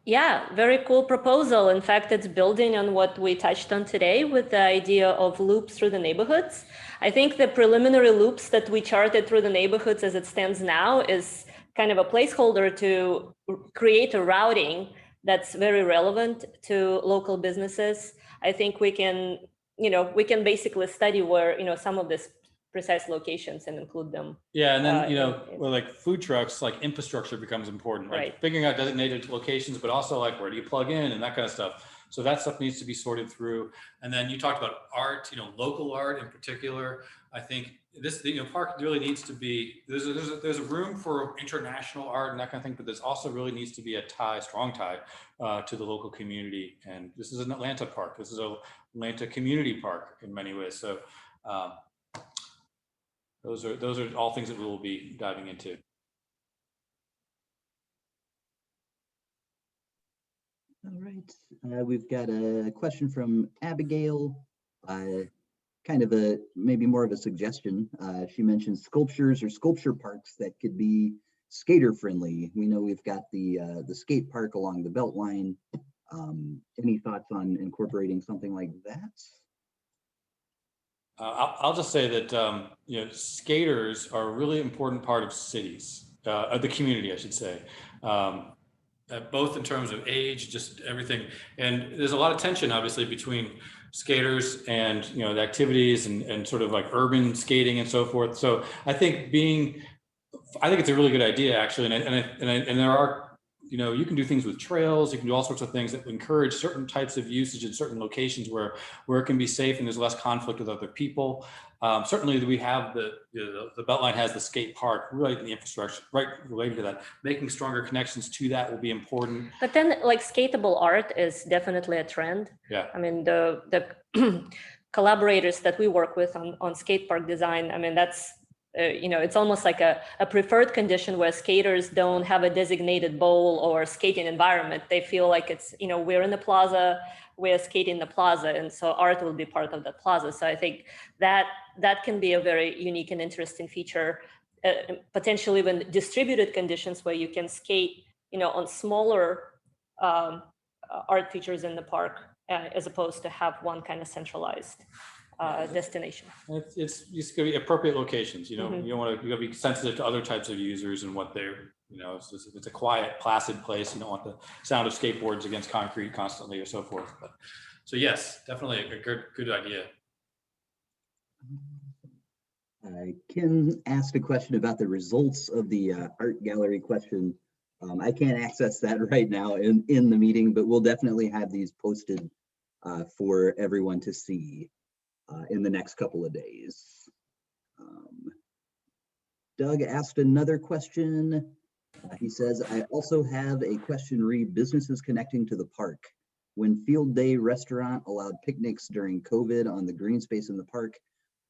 Yeah, very cool proposal. In fact, it's building on what we touched on today with the idea of loops through the neighborhoods. I think the preliminary loops that we charted through the neighborhoods as it stands now is kind of a placeholder to create a routing that's very relevant to local businesses. I think we can basically study where, you know, some of these precise locations and include them. Yeah, and then, you know, well, like food trucks, like infrastructure becomes important, like right. Figuring out designated locations, but also like where do you plug in and that kind of stuff. So that stuff needs to be sorted through. And then you talked about art, you know, local art in particular. I think this, you know, park really needs to be, there's a room for international art and that kind of thing, but there's also really needs to be a strong tie to the local community. And this is an Atlanta park. This is a Atlanta community park in many ways. So those are all things that we will be diving into. All right, we've got a question from Abigail, kind of maybe more of a suggestion. She mentioned sculptures or sculpture parks that could be skater friendly. We know we've got the skate park along the Beltline. Any thoughts on incorporating something like that? I'll just say that skaters are a really important part of cities, of the community, I should say, both in terms of age, just everything. And there's a lot of tension, obviously, between skaters and the activities and sort of like urban skating and so forth. So I think it's a really good idea, actually, and there are. You can do things with trails. You can do all sorts of things that encourage certain types of usage in certain locations where it can be safe and there's less conflict with other people. Certainly, we have the Beltline has the skate park, really the infrastructure right related to that. Making stronger connections to that will be important. But then, like, skatable art is definitely a trend. Yeah. I mean, the collaborators that we work with on skate park design, I mean, that's it's almost like a preferred condition where skaters don't have a designated bowl or skating environment. They feel like it's, we're in the plaza, we're skating the plaza, and so art will be part of the plaza. So I think that can be a very unique and interesting feature, potentially when distributed conditions where you can skate, on smaller art features in the park, as opposed to have one kind of centralized destination. It's just going to be appropriate locations. You Mhm. you want to be sensitive to other types of users and what they're, if it's a quiet, placid place, you don't want the sound of skateboards against concrete constantly or so forth. But so yes, definitely a good idea. Kim asked a question about the results of the art gallery question. I can't access that right now in the meeting, but we'll definitely have these posted for everyone to see in the next couple of days. Doug asked another question. He says, I also have a question re businesses connecting to the park. When Field Day Restaurant allowed picnics during COVID on the green space in the park,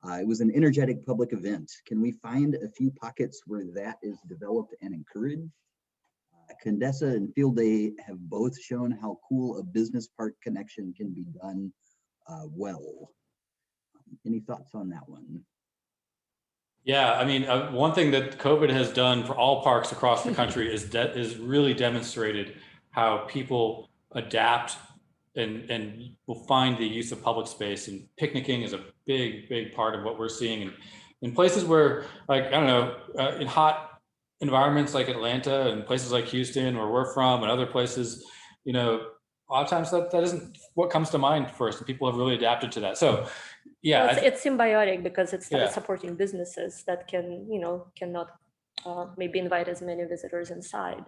it was an energetic public event. Can we find a few pockets where that is developed and encouraged? Condesa and Field Day have both shown how cool a business park connection can be done well. Any thoughts on that one? Yeah, I mean, one thing that COVID has done for all parks across the country is really demonstrated how people adapt and will find the use of public space, and picnicking is a big part of what we're seeing in places where, like, I don't know, in hot environments like Atlanta and places like Houston, where we're from, and other places, a lot of times that isn't what comes to mind first, and people have really adapted to that. So yeah, well, it's symbiotic because it's Yeah. supporting businesses that cannot maybe invite as many visitors inside.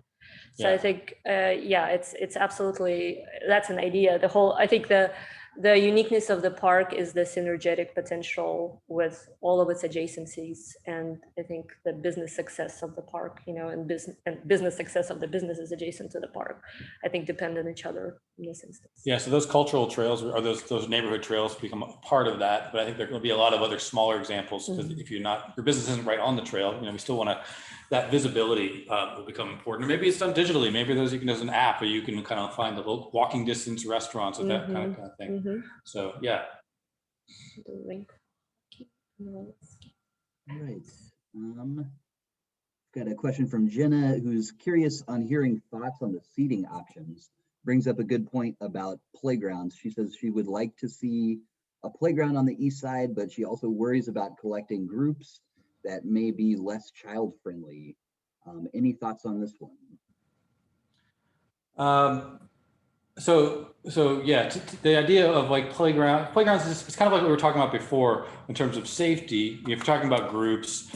So Yeah. I think it's absolutely, that's an idea. I think the uniqueness of the park is the synergetic potential with all of its adjacencies, and I think the business success of the park, and business success of the businesses adjacent to the park, I think depend on each other in this instance. Yeah, so those cultural trails or those neighborhood trails become a part of that, but I think there will be a lot of other smaller examples, because if your business isn't right on the trail, we still want that visibility will become important. Or maybe it's done digitally. Maybe there's an app where you can kind of find the local walking distance restaurants or that kind of thing. So yeah. The link. All right. Got a question from Jenna, who's curious on hearing thoughts on the seating options. Brings up a good point about playgrounds. She says she would like to see a playground on the east side, but she also worries about collecting groups that may be less child friendly. Any thoughts on this one? So yeah, the idea of like playgrounds is it's kind of like what we were talking about before in terms of safety. If you're talking about groups,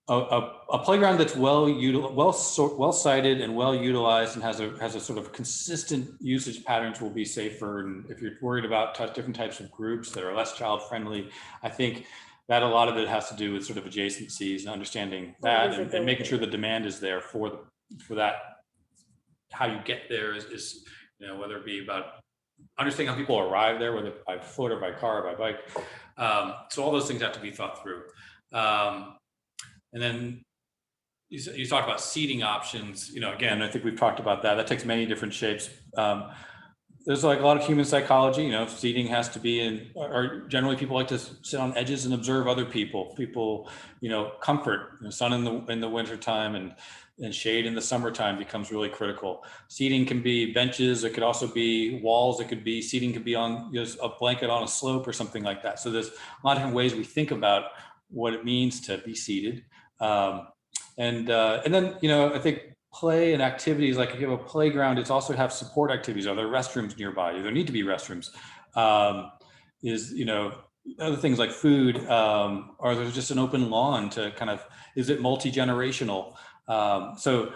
a playground that's well sited and well utilized and has a sort of consistent usage patterns will be safer. And if you're worried about different types of groups that are less child friendly, I think that a lot of it has to do with sort of adjacencies and understanding that and making sure the demand is there for that. How you get there is whether it be about understanding how people arrive there, whether by foot or by car or by bike. So all those things have to be thought through. And then you talked about seating options. Again, I think we've talked about that. That takes many different shapes. there's like a lot of human psychology, you know, seating has to be in, or generally people like to sit on edges and observe other people. People, you know, comfort, you know, sun in the winter time and shade in the summertime becomes really critical. Seating can be benches, it could also be walls, it could be seating could be on, you know, a blanket on a slope or something like that. So there's a lot of different ways we think about what it means to be seated. And then, you know, I think play and activities, like if you have a playground, it's also have support activities. Are there restrooms nearby? Do there need to be restrooms? Is, you know, other things like food, or there's just an open lawn to kind of, is it multi-generational? So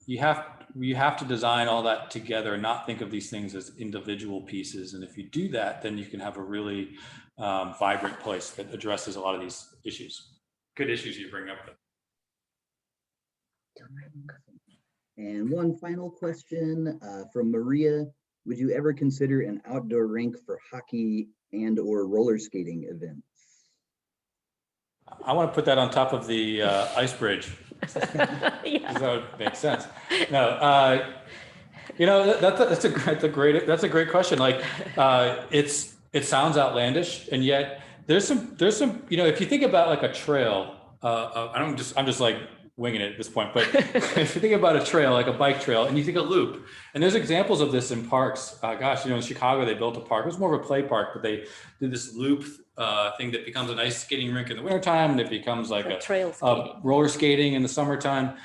you have to design all that together and not think of these things as individual pieces. And if you do that, then you can have a really vibrant place that addresses a lot of these issues. Good issues you bring up. And one final question from Maria. Would you ever consider an outdoor rink for hockey and or roller skating events? I want to put that on top of the ice bridge. Yeah. That would make sense. No, you know, that's a great question. Like, it sounds outlandish, and yet there's some, you know, if you think about like a trail, I'm just like winging it at this point, but if you think about a trail, like a bike trail, and you think a loop, and there's examples of this in parks. Gosh, you know, in Chicago, they built a park. It was more of a play park, but they did this loop thing that becomes an ice skating rink in the wintertime, and it becomes like a trail skating. Roller skating in the summertime.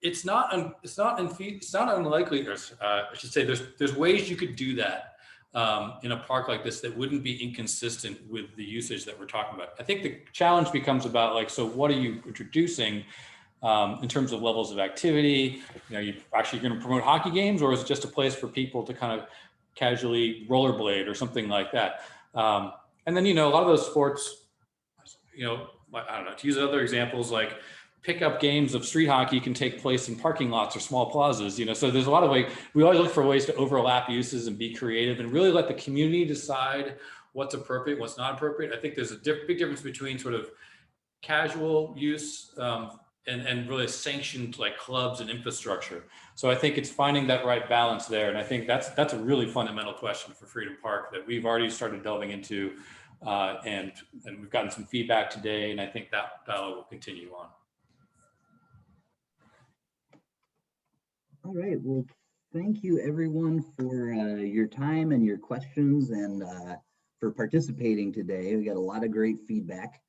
It's not unlikely, or I should say, there's ways you could do that in a park like this that wouldn't be inconsistent with the usage that we're talking about. I think the challenge becomes about like, so what are you introducing in terms of levels of activity? You know, you actually going to promote hockey games, or is it just a place for people to kind of casually rollerblade or something like that? And then, you know, a lot of those sports, you know, I don't know, to use other examples, like pickup games of street hockey can take place in parking lots or small plazas, you know, so there's a lot of ways. We always look for ways to overlap uses and be creative and really let the community decide what's appropriate, what's not appropriate. I think there's a big difference between sort of casual use and really sanctioned like clubs and infrastructure. So I think it's finding that right balance there. And I think that's a really fundamental question for Freedom Park that we've already started delving into, and we've gotten some feedback today. And I think that dialogue will continue on. All right, well, thank you everyone for your time and your questions and for participating today. We got a lot of great feedback.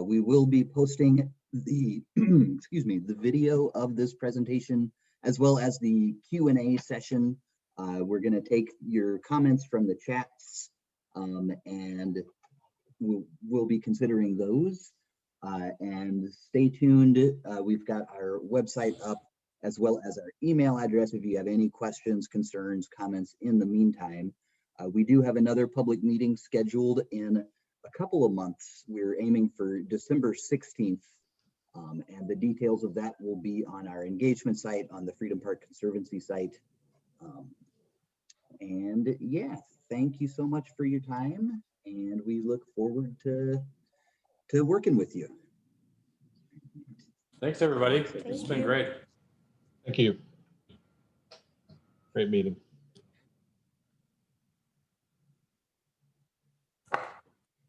We will be posting the, excuse me, the video of this presentation as well as the Q&A session. We're gonna take your comments from the chats and we'll be considering those. And stay tuned, we've got our website up as well as our email address if you have any questions, concerns, comments in the meantime. We do have another public meeting scheduled in a couple of months. We're aiming for December 16th, and the details of that will be on our engagement site on the Freedom Park Conservancy site. And yeah, thank you so much for your time, and we look forward to working with you. Thanks, everybody. It's been great. Thank you. Great meeting.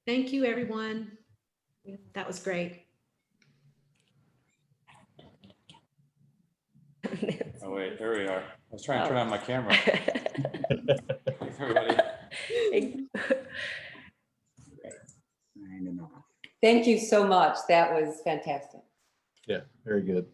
Thank you, everyone. That was great. Oh, wait, there we are. I was trying to turn on my camera. Thanks, everybody. Signing off. Thank you so much. That was fantastic. Yeah, very good.